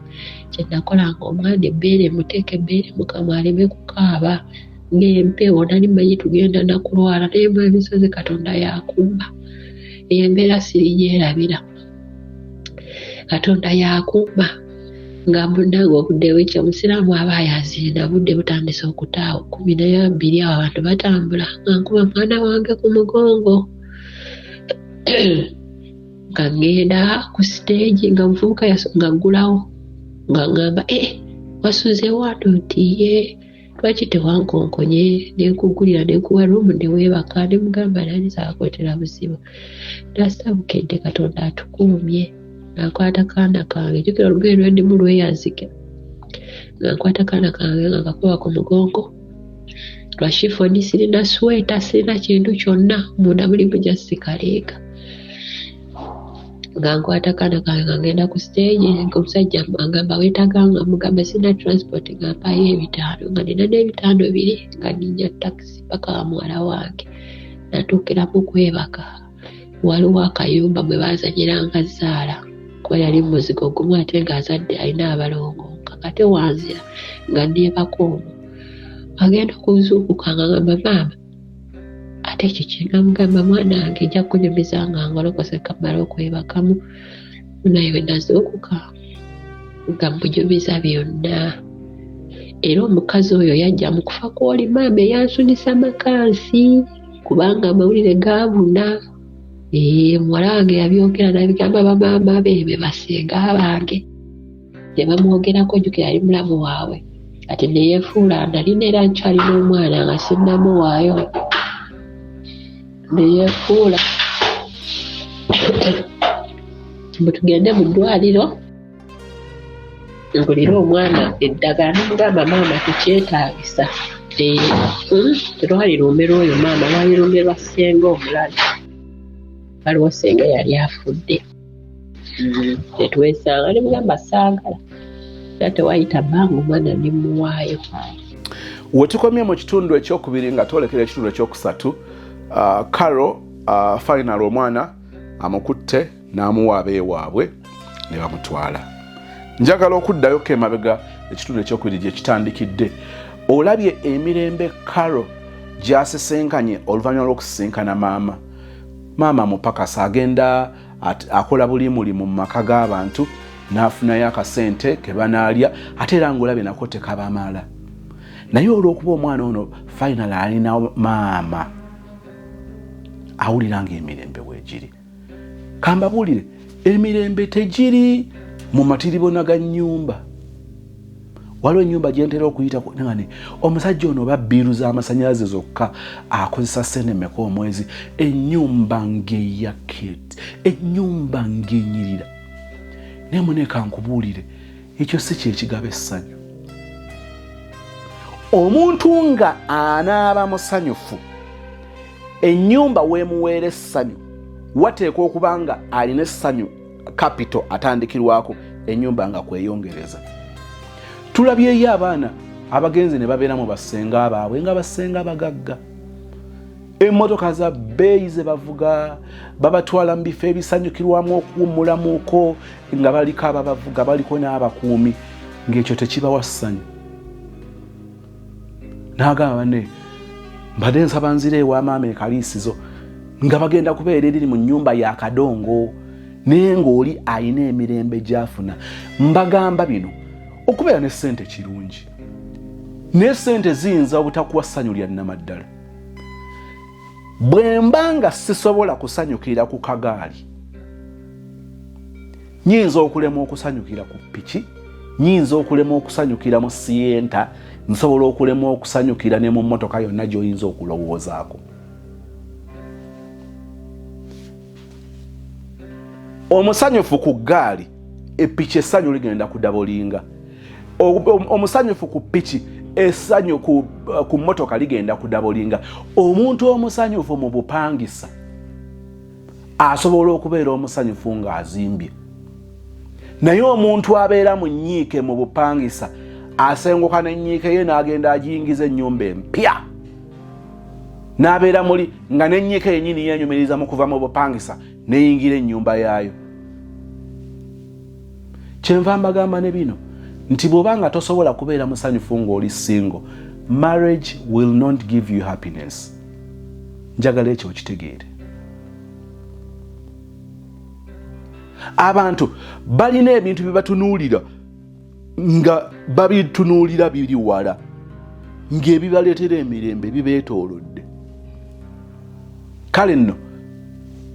kye nakola nga omwana ebbeere muteeka ebbeere mukamwa aleme kukaaba ng'empewo nali manyi tugenda nakulwala naye Mwamisozi Katonda yakumba eyo embeera sirigyerabira. Katonda yakuuma nga munange obudde bw'ekyo omusiraamu aba yazinda budde butandise okutaawa 12 awo abantu batambula nga nkuba mwana wange ku mugongo nga ngenda ku stage nga muvubuka nga ggulawo nga ngamba wasuze watotiye lwaki tewankonkonye nenkugulira nenkuwa rumu neweebaka nemugamba nani zakwetera buzibu nasabukedde Katonda atukuumye nkwata kaana kange jukira olugoye lwendimu lweyazike nga nkwata kaana kange nga kakuba ku mugongo lwa shifoni sirina sweta sirina kintu kyonna munda mulimu just kaleega nga nkwata kaana kange nga ngenda ku stage omusajja angamba weetaganga mugamba sina transport nga mpaayo 5 nga nina n'5 biri nga ninnya taxi paka muwala wange natuukiramu kwebaka waliwo akayumba mwe baazanyiranga zaala kuba yali muzigo gumu ate ng'azadde alina abalongo kakate wanzira nga nneebako omwo agenda okuzuukuka nga ngamba maama ate kikinga mugamba mwana wange nja kunyumiza nga ngolokose kamala okwebakamu naye we nazuukuka nga munyumiza byonna era omukazi oyo yajja mu kufa kw'oli maama eyansunisa makansi kubanga amawulire gaabuna muwala wange yabyogera nabigamba bamaama be basenga bange ne bamwogerako jjukira ali mulamu waabwe ati neyefuula nalina era nkyalina omwana nga sinnamuwaayo neyefuula bwetugende mu ddwaliro ngulira omwana eddagala nomugamba maama tukyetaagisa terwaliruumirwa oyo maama lwaliruumirwa ssenga omulala waliwo ssenga yali afudde netwesanga nemugamba saagala era tewayita bbanga omwana nemuwaayo. Wetukomye mu kitundu ekyokubiri nga twolekera ekitundu ekyokusatu Carol final omwana amukutte n'amuwa abeewaabwe ne bamutwala. Njagala okuddayo emabega ekitundu ekyokubiri gye kitandikidde. Olabye emirembe Carol gy'asesenkanye oluvannyuma lw'okusesenkana maama mupakasa agenda akola buli mulimu mu maka g'abantu n'afunayo akasente ke banaalya ate era ng'olabye nako tekabamala. Naye olw'okuba omwana ono final alina maama awulira ng'emirembe weegiri. Kambabuulire emirembe tegiri mu matiribona ga nnyumba. Waliwo ennyumba gye ntera okuyitako nengane omusajja ono oba bbiiru z'amasannyalaze zokka akozesa ssente mmeka omwezi, ennyumba ng'eyaketi, ennyumba ng'enyirira. Naye muneka nkubuulire ekyo si kyekigaba essanyu. Omuntu nga anaaba musanyufu ennyumba weemuweera essanyu wateekwa okuba nga alina essanyu capital atandikirwako ennyumba nga kweyongereza. Tulabyeyo abaana abagenzi ne babeera mu basenga baabwe nga basenga bagagga. Emmotoka za bbeeyi ze bavuga babatwala mu bifo ebisanyukirwamu okuwummulamuko nga baliko ababavuga baliko n'abakuumi ng'ekyo tekibawa ssanyu. N'agamba banne mbadde nsaba nzire ewa maama ekaliisizo nga bagenda kubeera eriri mu nnyumba ya kadongo naye ng'oli alina emirembe gy'afuna. Mbagamba bino okubeera ne ssente kirungi naye ssente ziyinza obutakuwa ssanyu lya nnamaddala. Bwe mba nga sisobola kusanyukira ku kagaali nyinza okulemwa okusanyukira ku ppiki, nyinza okulemwa okusanyukira mu siyenta, nsobola okulemwa okusanyukira ne mu mmotoka yonna gy'oyinza okulowoozaako. Omusanyufu ku ggaali eppiki essanyu ligenda kudabolinga. Omusanyufu ku ppiki essanyu ku mmotoka ligenda kudabolinga. Omuntu omusanyufu mu bupangisa asobola okubeera omusanyufu ng'azimbye. Naye omuntu abeera mu nnyiike mu bupangisa asenguka n'ennyiike ye n'agenda agiyingiza ennyumba empya. N'abeera muli nga n'ennyiike yennyini yenyumiriza mu kuva mu bupangisa n'eyingira ennyumba yaayo. Kyenva mbagamba ne bino nti bw'oba nga tosobola kubeera musanyufu ng'oli single, marriage will not give you happiness. Njagala ekyo okitegeere. abantu balina ebintu bibatunuulira nga babitunuulira biri wala ng'ebibaleetera emirembe bibeetoolodde. Kale nno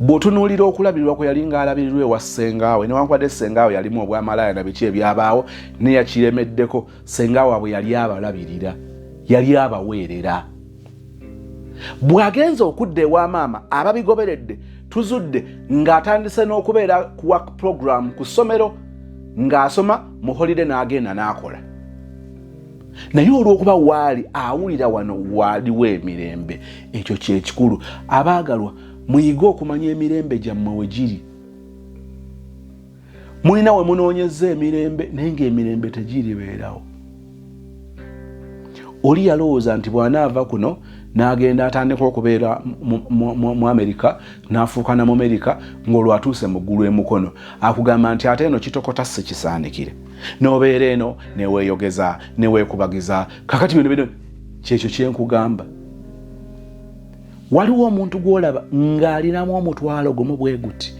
bw'otunuulira okulabirwa kwe yali ng'alabirirwa ewa ssengaawe newankubadde ssengaawe yalimu obwamalaya na biki ebyabaawo neyakiremeddeko, ssengaawe bwe yali abalabirira yali abaweerera. Bw'agenza okudda ewa maama ababigoberedde tuzudde ng'atandise n'okubeera ku work program ku ssomero ng'asoma mu holiday n'agenda n'akola. Naye olw'okuba waali awulira wano waaliwo emirembe, ekyo kyekikulu. Abaagalwa muyige okumanya emirembe gyammwe we giri. Mulina we munoonyeza emirembe naye ng'emirembe tegiribeerawo. Oli yalowooza nti bw'anaava kuno n'agenda atandika okubeera mu Amerika n'afuuka na mu Amerika ng'olwo atuuse mu ggulu emukono. Akugamba nti ate eno kitokota si kisaanikire. N'obeera eno neweeyogeza neweekubagiza. Kakati bino kyekyo kye nkugamba. Waliwo omuntu gw'olaba ng'alinamu omutwalo gumu bwe guti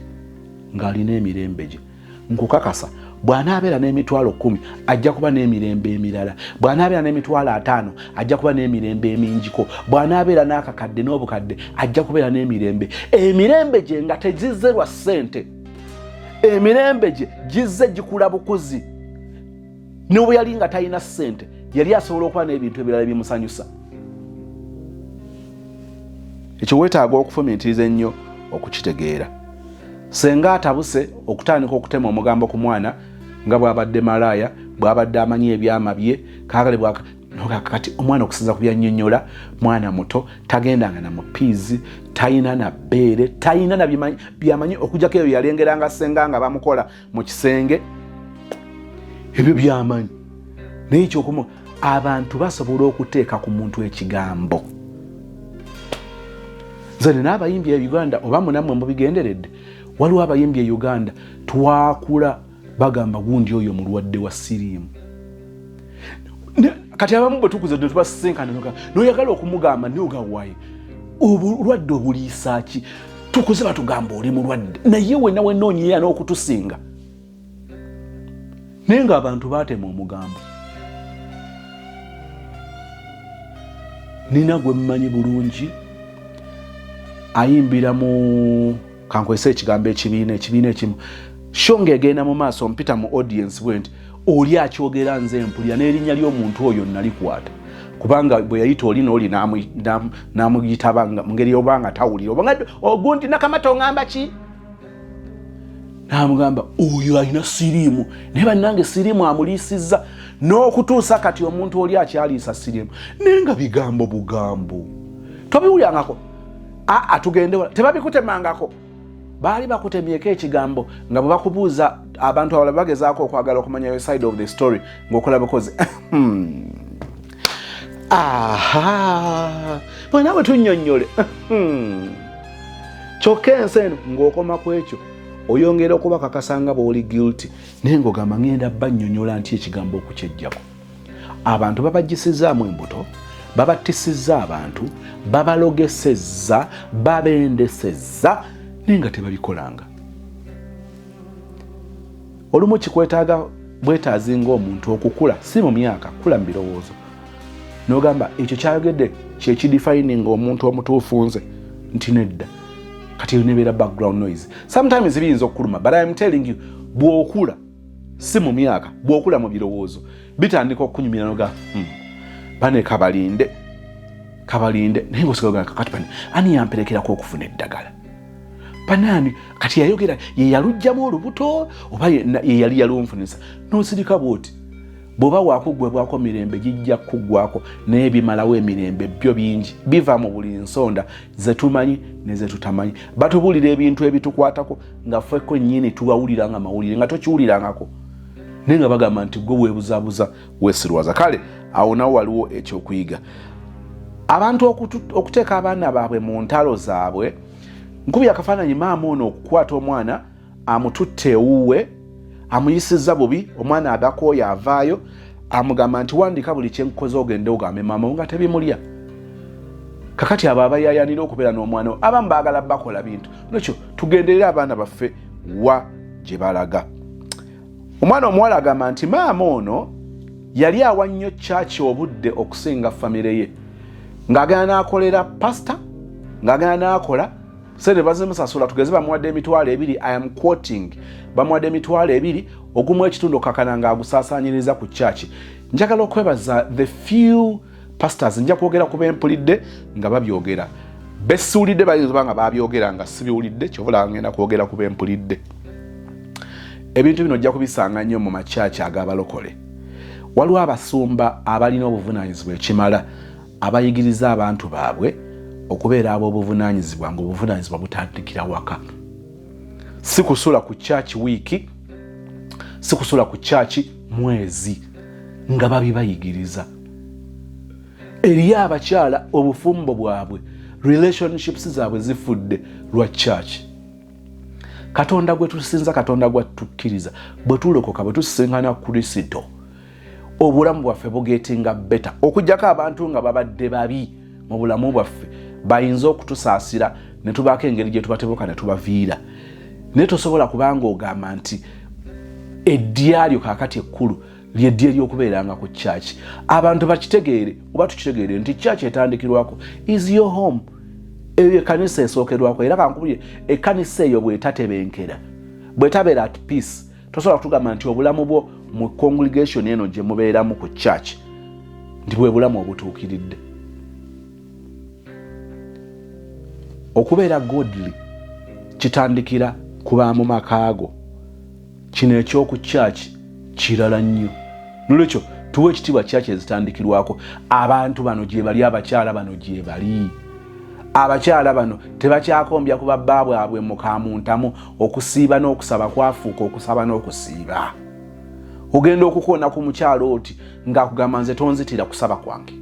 ng'alina emirembe gye. Nkukakasa bw'anaabeera n'emitwalo 10 ajja kuba n'emirembe emirala. Bw'anaabeera n'emitwalo 5 ajja kuba n'emirembe emingiko. Bw'anaabeera n'akakadde n'obukadde ajja kubeera n'emirembe. Emirembe gye nga tegizze lwa ssente. Emirembe gye gizze gikula bukuzi. N'obwe yali nga talina ssente yali asobola okuba n'ebintu ebirala bimusanyusa. Ekyo weetaaga okufumiitiriza ennyo okukitegeera. Senga atabuse okutandika okutema omugambo ku mwana nga bw'abadde malaaya, bw'abadde amanyi ebyama bye, kaagale kati omwana okusinza ku byannyonnyola, mwana muto tagendanga na mupiizi, talina na bbeere, talina na byamanyi okujjako ebyo yalengeranga senga nga bamukola mu kisenge. Ebyo byamanyi. Naye ekyokumu abantu basobola okuteeka ku muntu ekigambo. Nze n'abayimbi e Uganda oba munammwe mubigenderedde, waliwo abayimbi e Uganda twakula bagamba gundi oyo mulwadde wa siriimu. Kati abamu bwe tukuze ne tubasisenkana n'oyagala okumugamba n'ogawaye obulwadde obuliisa ki? Tukuze batugamba oli mulwadde naye wenna wennoonyeera n'okutusinga. Naye ng'abantu baatema omugambo. Nina gwe mmanyi bulungi ayimbira mu kankwese ekigambo ekibiina ekimu shonge egenda mu maaso mpita mu audience bwenti oli akyogera nze mpulira n'erinnya ly'omuntu oyo nalikwata kubanga bwe yayita oli n'oli n'amuyitaba mu ngeri y'obanga tawulira obanga ogundi nakamata ongamba ki n'amugamba oyo alina siriimu naye bannange siriimu amuliisizza n'okutuusa kati omuntu oli akyaliisa siriimu naye nga bigambo bugambo tobiwulyangako tugende tebabikutemangako baali bakutemyeko ekigambo nga bwe bakubuuza abantu abalala bagezaako okwagala okumanya yo side of the story ng'okola bukozi bwe nawe tunnyonnyole kyokka ensi eno ng'okoma ku ekyo oyongera okuba kakasanga bw'oli guilty naye ng'ogamba ngenda bannyonnyola nti ekigambo okukyejjako. Abantu babaggisizaamu embuto, babatisizza abantu, babalogesezza, babendesezza naye nga tebabikolanga. Olumu kikwetaaga bwetaazi ng'omuntu okukula si mu myaka, kula mu birowoozo. N'ogamba ekyo kyayogedde kye kidefining omuntu omutuufu nze nti nedda kati nebeera background noise. Sometimes biyinza okukuluma but I am telling you bw'okula si mu myaka bw'okula mu birowoozo bitandika okunyumira noga bane kabalinde naye ng'osigaga kakati bane ani yamperekerako okufuna eddagala banani kati yayogera ye yalujjamu olubuto oba ye yali yalunfunisa n'osirika bwoti bw'oba waakugwebwako mirembe gijja kuggwako naye bimalawo emirembe byo bingi biva mu buli nsonda ze tumanyi ne ze tutamanyi. Batubuulira ebintu ebitukwatako nga ffekko nnyini tubawuliranga mawulire nga tokiwulirangako naye nga bagamba nti gwe weebuzaabuza weesirwaza. Kale awo nawo waliwo ekyokuyiga. Abantu okuteeka abaana baabwe mu ntalo zaabwe nkubya akafaananyi maama ono okukwata omwana amututte ewuwe amuyisizza bubi omwana agakooya avaayo amugamba nti wandika buli kyenkoze ogende ogambe maama nga tebimulya. Kakati abo abayayanira okubeera n'omwana abamu baagala bakola bintu nekyo tugenderera abaana baffe wa gye balaga. Omwana omuwala agamba nti maama ono yali awa nnyo church obudde okusinga famire ye, ng'agenda n'akolera pastor, ng'agenda n'akola sente bazimusasula tugeze bamuwadde emitwalo 2. I am quoting, bamuwadde emitwalo 2 ogumu ekitundu kakana ng'agusaasaanyiriza ku church. Njagala okwebaza the few pastors, nja kwogera ku bempulidde nga babyogera, besuulidde bayinza nga babyogera nga sibiwulidde, kyobula ngenda kwogera ku bempulidde. Ebintu bino ojja kubisanga nnyo mu makyaki ag'abalokole. Waliwo abasumba abalina obuvunaanyizibwa ekimala abayigiriza abantu baabwe okubeera ab'obuvunaanyizibwa ng'obuvunaanyizibwa butandikira waka. Si kusula ku church wiiki, si kusula ku church mwezi nga babibayigiriza. Eriyo abakyala obufumbo bwabwe, relationships zaabwe zifudde lwa church. Katonda gwe tusinza, Katonda gwe tukkiriza, bwe tulokoka, bwe tusisinkana Kristo, obulamu bwaffe bugetinga beta. Okujjako abantu nga babadde babi mu bulamu bwaffe bayinza okutusaasira ne tubaako engeri gye tubatebuka ne tubaviira. Naye tosobola kubanga ogamba nti eddya lyo kaakati ekkulu ly'eddya ly'okubeeranga ku church. Abantu bakitegeere oba tukitegeere nti church etandikirwako is your home. Eyo ekkanisa esookerwako, era kankubulye ekkanisa eyo bw'etatebenkera, bw'etabeera at peace, tosobola kutugamba nti obulamu bwo mu congregation eno gye mubeeramu ku church nti bwe bulamu obutuukiridde. Okubeera godly kitandikira kuba mu makaago. Kino ekyoku church kirala nnyo. Nolwekyo tuwe ekitiibwa church ezitandikirwako. Abantu bano gye bali, abakyala bano gye bali. Abakyala bano tebakyakombya kuba bbaabwe mu kamuntamu okusiiba n'okusaba kwafuuka okusaba n'okusiiba. Ogenda okukoona ku mukyalo oti ng'akugamba nze tonzitira kusaba kwange,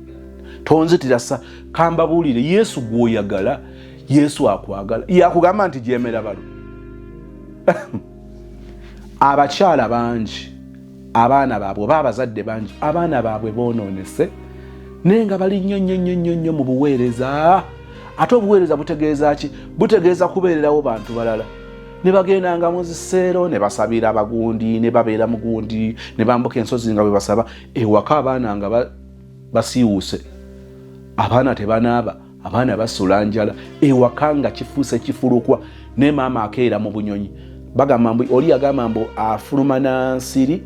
tonzitira sa kambabuulire Yesu gw'oyagala, Yesu akwagala. Yakugamba nti gyemera balo. Abakyala bangi, abaana baabwe oba abazadde bangi, abaana baabwe boonoonese naye nga bali nnyo mu buweereza. Ate obuweereza butegeeza ki? Butegeeza kubeererawo bantu balala. Ne bagendanga mu ziseero ne basabira abagundi, ne babeera mu gundi, ne bambuka ensozi nga bwe basaba. Ewaka abaana nga basiiwuse, abaana tebanaaba, abaana basula njala, ewaka nga kifuuse kifulukwa, ne maama akeera mu bunyonyi. Bagamba mbu oli agamba mbu afuluma nansiri,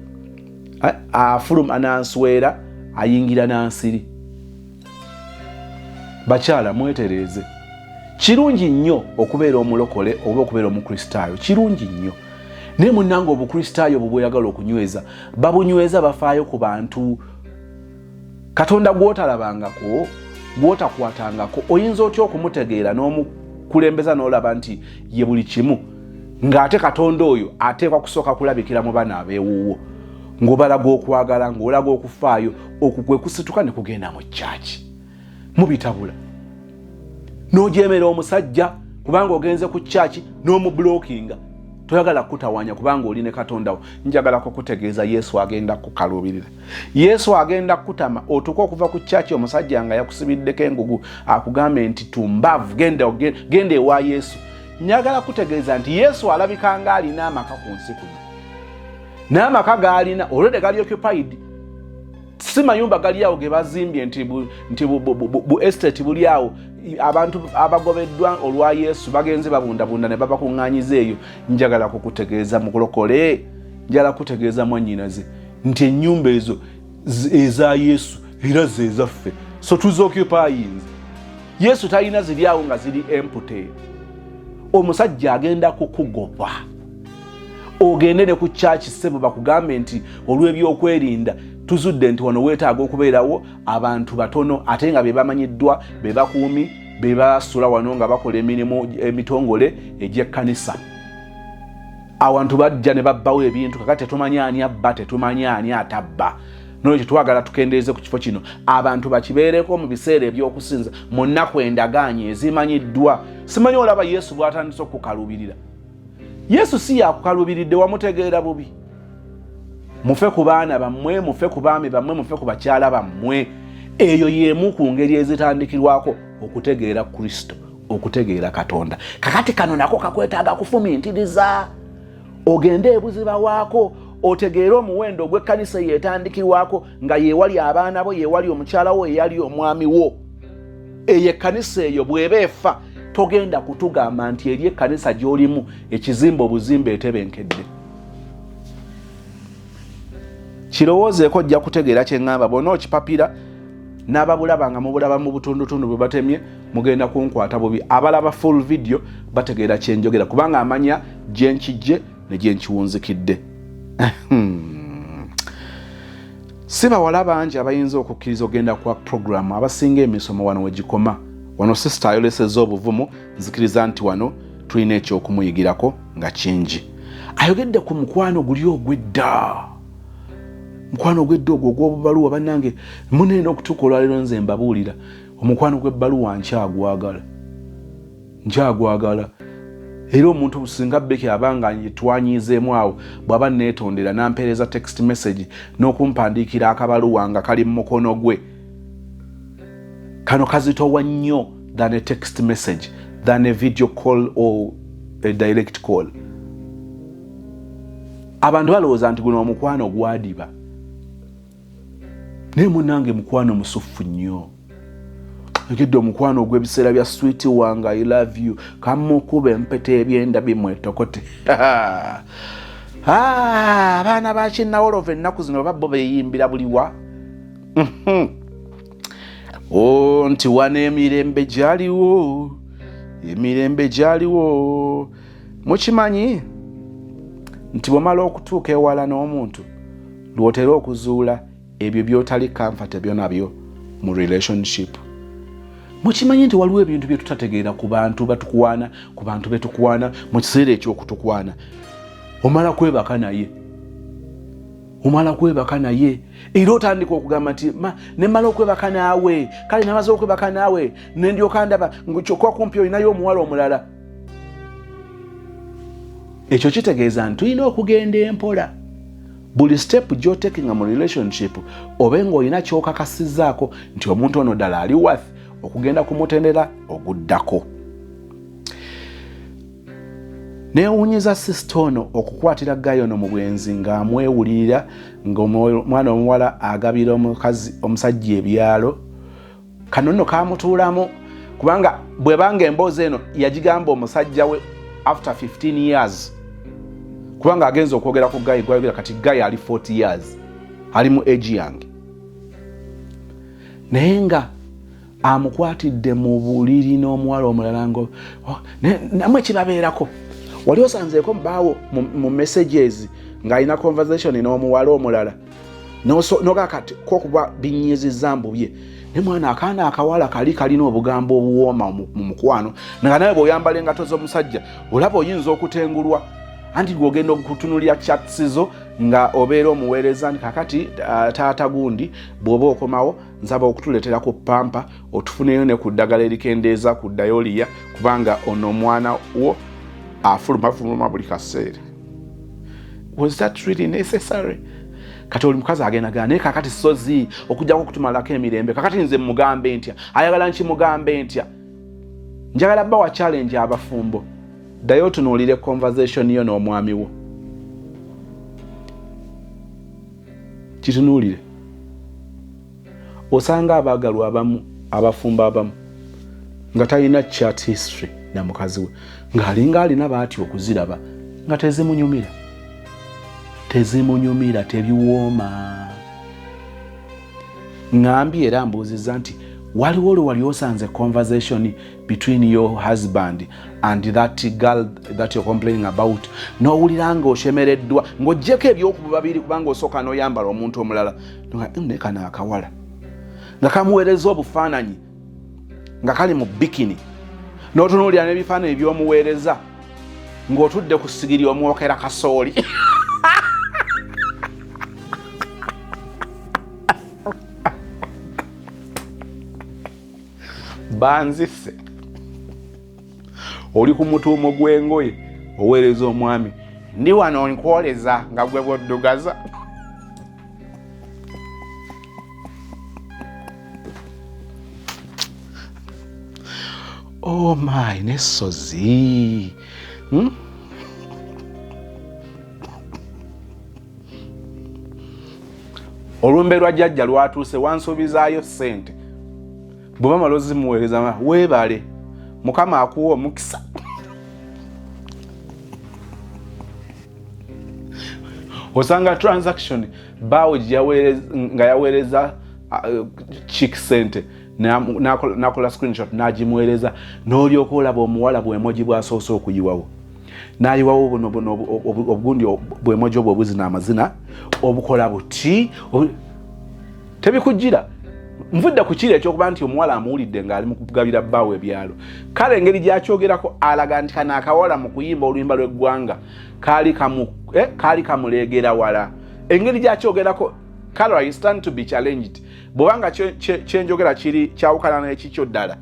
afuluma nanswera, ayingira nansiri. Bakyala mwetereeze. Kirungi nnyo okubeera omulokole oba okubeera omukristaayo, kirungi nnyo. Naye munnange obukristaayo bw'oyagala okunyweza, babunyweza bafaayo ku bantu. Katonda gw'otalabangako, gw'otakwatangako, oyinza otya okumutegeera n'omukulembeza n'olaba nti ye buli kimu, ng'ate Katonda oyo ateekwa kusooka kulabikira mu baana abeewuwo, ng'obalaga okwagala, ng'olaga okufaayo, okwo kwe kusituka ne kugenda mu church. Mubitabula n'ojeemera omusajja kubanga ogenze ku church n'omublockinga, toyagala kutawanya kubanga oli ne Katonda wo. Njagala kukutegeeza Yesu agenda kukalubirira. Yesu agenda kutama otuko okuva ku church omusajja nga yakusibiddeko engugu akugambe nti tumbavu genda ewa Yesu. Njagala kutegeeza nti Yesu alabikanga alina amaka ku nsi kuno. N'amaka g'alina olwedde gali occupied. Si mayumba gali awo ge bazimbye nti bu estate buli awo, abantu abagobeddwa olwa Yesu bagenze babundabunda ne baba kuŋŋaanyiza eyo. Njagala kukutegeeza mukulokole, njagala kutegeeza mwannyinaze nti ennyumba ezo eza Yesu era ze zaffe, so tuzoccupyinze. Yesu talina ziri awo nga ziri empty. Omusajja agenda kukugoba, ogende ne ku church sebo bakugambe nti olw'ebyokwerinda tuzudde nti wano weetaaga okubeerawo abantu batono ate nga be bamanyiddwa, be bakuumi, be basula wano nga bakola emirimu emitongole egy'ekkanisa. Awantu bajja ne babbawo ebintu, kakati tetumanyi ani abba, tetumanyi ani atabba. Nolwekyo twagala tukendeeze ku kifo kino abantu bakibeereko mu biseera eby'okusinza mu nnaku endagaanye ezimanyiddwa. Simanyi olaba Yesu bw'atandise okukalubirira. Yesu si yakukalubiridde, wamutegeera bubi. Mufe ku baana bammwe, mufe ku baami bammwe, mufe ku bakyala bammwe. Eyo y'emu ku ngeri ezitandikirwako okutegeera Kristo, okutegeera Katonda. Kakati kano nako kakwetaaga kufumintiriza. ogende ebuziba waako otegeera omuwendo gw'ekkanisa yeetandikirwako nga yeewali abaana bo yeewali omukyala wo eyali omwami wo. Eyo ekkanisa eyo bw'eba efa togenda kutugamba nti eri ekkanisa gy'olimu ekizimba obuzimba etebenkedde. Kirowoozeeko ojja kutegeera kye ŋŋamba. Bonna okipapira n'ababulaba nga mubulaba mu butundutundu bwe batemye mugenda kunkwata bubi. Abalaba full video bategeera kye njogera kubanga amanya gye nkijje ne gye nkiwunzikidde. Si bawala bangi abayinza okukkiriza ogenda kwa program abasinga emisomo wano wegikoma. Wano sister ayolesezza obuvumu nzikiriza nti wano tulina ekyokumuyigirako nga kingi. Ayogedde ku mukwano guli ogw'edda. Mukwano gw'edda ogwo ogw'obubaluwa bannange munene okutuuka olwaleero nze mbabuulira omukwano gw'ebbaluwa nkyagwagala. Era omuntu singa Beki abanga twanyizeemu awo bw'aba neetondera n'ampeereza text message n'okumpandiikira akabaluwa nga kali mu mukono gwe, kano kazitowa nnyo than a text message, than a video call or a direct call. Abantu balowooza nti guno omukwano gwadiba. Naye munnange mukwano musuffu nnyo. Egedde omukwano ogw'ebiseera bya sweet wange I love you kamukube empete ebyenda bimwetokote. Abaana ba Kinnawolovu ennaku zino babbo beeyimbira buliwa. Nti wana emirembe gyaliwo. Mukimanyi nti bw'omala okutuuka ewala n'omuntu lw'otera okuzuula ebyo by'otali comfortable nabyo mu relationship. Mukimanyi nti waliwo ebintu bye tutategeera ku bantu batukwana, ku bantu betukwana mu kiseera ekyokutukwana. Omala kwebaka naye era otandika okugamba nti nemala okwebaka naawe kale namaze okwebaka naawe nendyoka ndaba kyokka kumpi olinayo omuwala omulala. Ekyo kitegeeza nti tulina okugenda empola. Buli step gy'otekinga mu relationship obe ng'olina ky'okakasizzaako nti omuntu ono ddala ali worth okugenda kumutendera oguddako. Neewunyiza sister ono okukwatira Gayo ono mu bwenzi ng'amwewulirira ng'omwana omuwala agabira omusajja ebyalo. Kano nno kaamutuulamu kubanga bwebanga emboozi eno yagigamba omusajja we after 15 years. Kubanga agenza okwogera ku Gayo gwayogera kati Gayo ali 40 years. Ali mu age yange. Naye nga amukwatidde mu buliri n'omuwala omulala ngo namwe kibabeerako. Wali osanzeeko mbaawo mu messages ng'alina conversation n'omuwala omulala nogakati kokuba binyizizza mbubye ne mwana akaana akawala kalina obugambo obuwooma mu mukwano nga nawe bw'oyambala engato z'omusajja olaba oyinza okutengulwa anti gw'ogenda okutunulya chats zo nga obeera omuweereza nti kakati taata gundi bw'oba okomawo nsaba okutuleetera ku pampa otufuneyo ne ku ddagala erikendeeza ku dayoliya kubanga ono omwana wo afuluma buli kaseera. Was that really necessary? Kati oli mukazi agenda naye kakati sozi okujjako okutumalako emirembe kakati nze mugambe ntya ayagala nkimugambe ntya. Njagala bba wa challenge abafumbo ddayo otunuulire conversation yo n'omwami wo. Kitunuulire. Osanga abaagalwa abamu abafumbo abamu nga talina chat history na mukazi we ng'alinga alina baati okuziraba nga tezimunyumira tebiwooma. Ngambye era mbuuzizza nti waliwo wali osanze conversation between your husband and that girl that you're complaining about n'owulira ng'oshemereddwa ng'oggyeko ebyokubu babiri kubanga osooka n'oyambala omuntu omulala nekana akawala nga kamuweereza obufaananyi nga kali mu bikini n'otunuulira n'ebifaananyi by'omuweereza ng'otudde ku sigiri omwokera kasooli. Banzise oli ku mutuumo gw'engoye oweereza omwami ndi wano nkwoleza nga gwe bwoddugaza. Oh my nesozi. olumbe lwa jjajja lwatuuse wansuubizaayo ssente bwe bamala ozimuweereza weebale mukama akuwa omukisa osanga transaction bawe nga yaweereza chik sente nakola screenshot nagimuweereza n'olyoka olaba omuwala bwemoji bwasoose okuyiwawo nayiwawo buno obugundi bwemoji obwo obuzina amazina obukola buti tebikujjira nvudde ku kiri ekyokuba nti omuwala amuwulidde ng'ali mu kugabira bbaawe ebyalo kale engeri gyakyogerako alaga nti kana akawala mu kuyimba oluyimba lw'eggwanga kaali kamuleegera wala engeri gyakyogerako kale I stand to be challenged bwobanga kyenjogera kiri kyawukana n'ekikyo ddala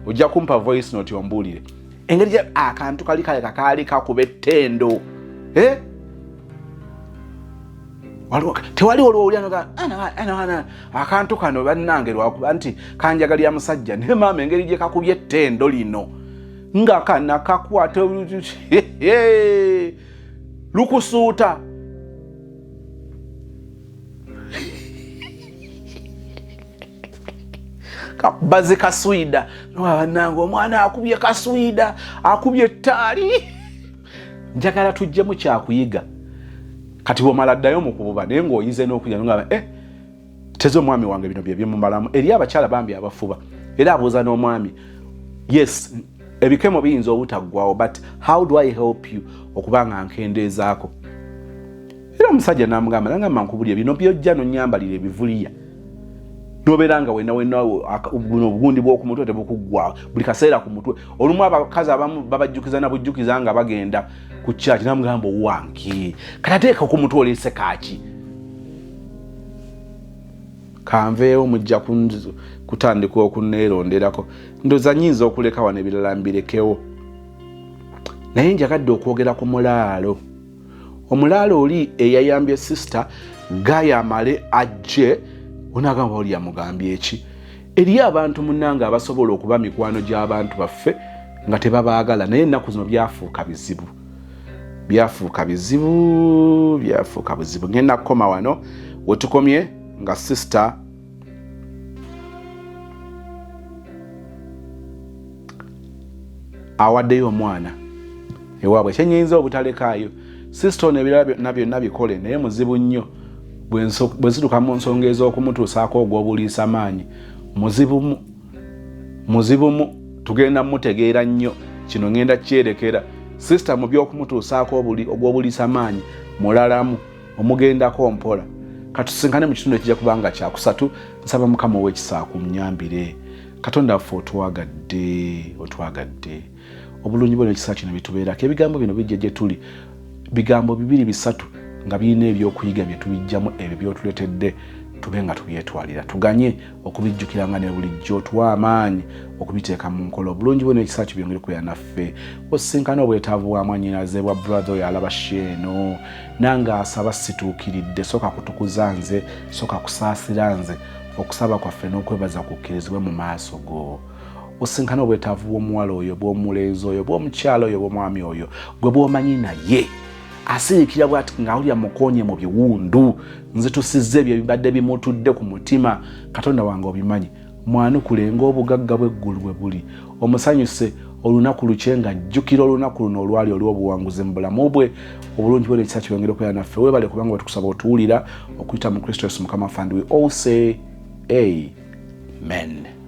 ojja kumpa voice note ombuulire engeri akantu kali kaleka kaali kakuba ettendo tewali olwowulya ana akantu kano bannange lwakuba nti kanjagalira musajja ne maama engeri gye kakubye ettendo lino nga kana kakwata lukusuuta kabaze kaswida bannange omwana akubye kaswida akubye ettaali njagala tujjemu kyakuyiga kati bwomala ddayo mu kububa naye ng'oyize n'okujja ngamba teze omwami wange bino bye bimumalamu eri abakyala bambi abafuba era abuuza n'omwami yes ebikemo biyinza obutaggwawo but how do I help you okuba nga nkendeezaako era omusajja n'amugamba nangamba nkubulya bino byojja nonyambalira ebivuliya nobeera nga wenna buno obugundi bw'okumutwe tebukuggwawo buli kaseera ku mutwe olumu abakazi abamu babajjukiza na bujjukiza nga bagenda ku kyaki namugamba owange katateeka ku mutwe oleese kaaki kanveewo mujja kutandika okunneeronderako ndoza nyinza okuleka wano ebirala mbirekewo naye njagadde okwogera ku mulaalo omulaalo oli eyayambye sister Gaya Amale ajje onagamba oli yamugambye eki eriyo abantu munnanga abasobola okuba mikwano gy'abantu baffe nga tebabaagala naye ennaku zino byafuuka bizibu ngenda kukoma wano wetukomye nga sister awaddeyo omwana ewaabwe kyenyinza obutalekaayo sister ono ebirala nabyo bikole naye muzibu nnyo bwe situka mu nsonga ez'okumutuusaako ogw'obuliisa maanyi muzibumu tugenda mutegeera nnyo kino ngenda kyerekera sister mu by'okumutuusaako ogw'obuliisa maanyi mulalamu omugendako mpola katusinkane mu kitundu ekijja kubanga kyakusatu nsaba mukama ow'ekisa kumnyambire katonda waffe otwagadde obulungi bwona ekisa kino bitubeerako ebigambo bino bijja gye tuli bigambo 2-3 nga birina ebyokuyiga bye tubijjamu ebyo byotuletedde tube nga tubyetwalira tuganye okubijjukiranga ne bulijjo tuwa amaanyi okubiteeka mu nkola obulungi bwona ekisa kibyongere kubeera naffe osisinkana obwetaavu bwa mwannyinaze bwa brother oyo alaba sheeno nanga asaba situukiridde soka kutukuza nze soka kusaasira nze okusaba kwaffe n'okwebaza kukkirizibwe mu maaso go osisinkana obwetaavu bw'omuwala oyo bw'omulenzi oyo bw'omukyala oyo bw'omwami oyo gwe bw'omanyi naye asirikira bwati ngawulya mukonye mu biwundu nze tusizze ebyo bibadde bimutudde ku mutima katonda wange obimanyi mwanukulenga obugagga bw'eggulu bwe buli omusanyuse olunaku lukye nga jjukira olunaku luno olwali olw'obuwanguzi mu bulamu bwe obulungi bwona ekisa kiwengere okubeera naffe weebale kubanga wetukusaba otuwulira okuyita mu Kristo Yesu mukama waffe and we all say amen.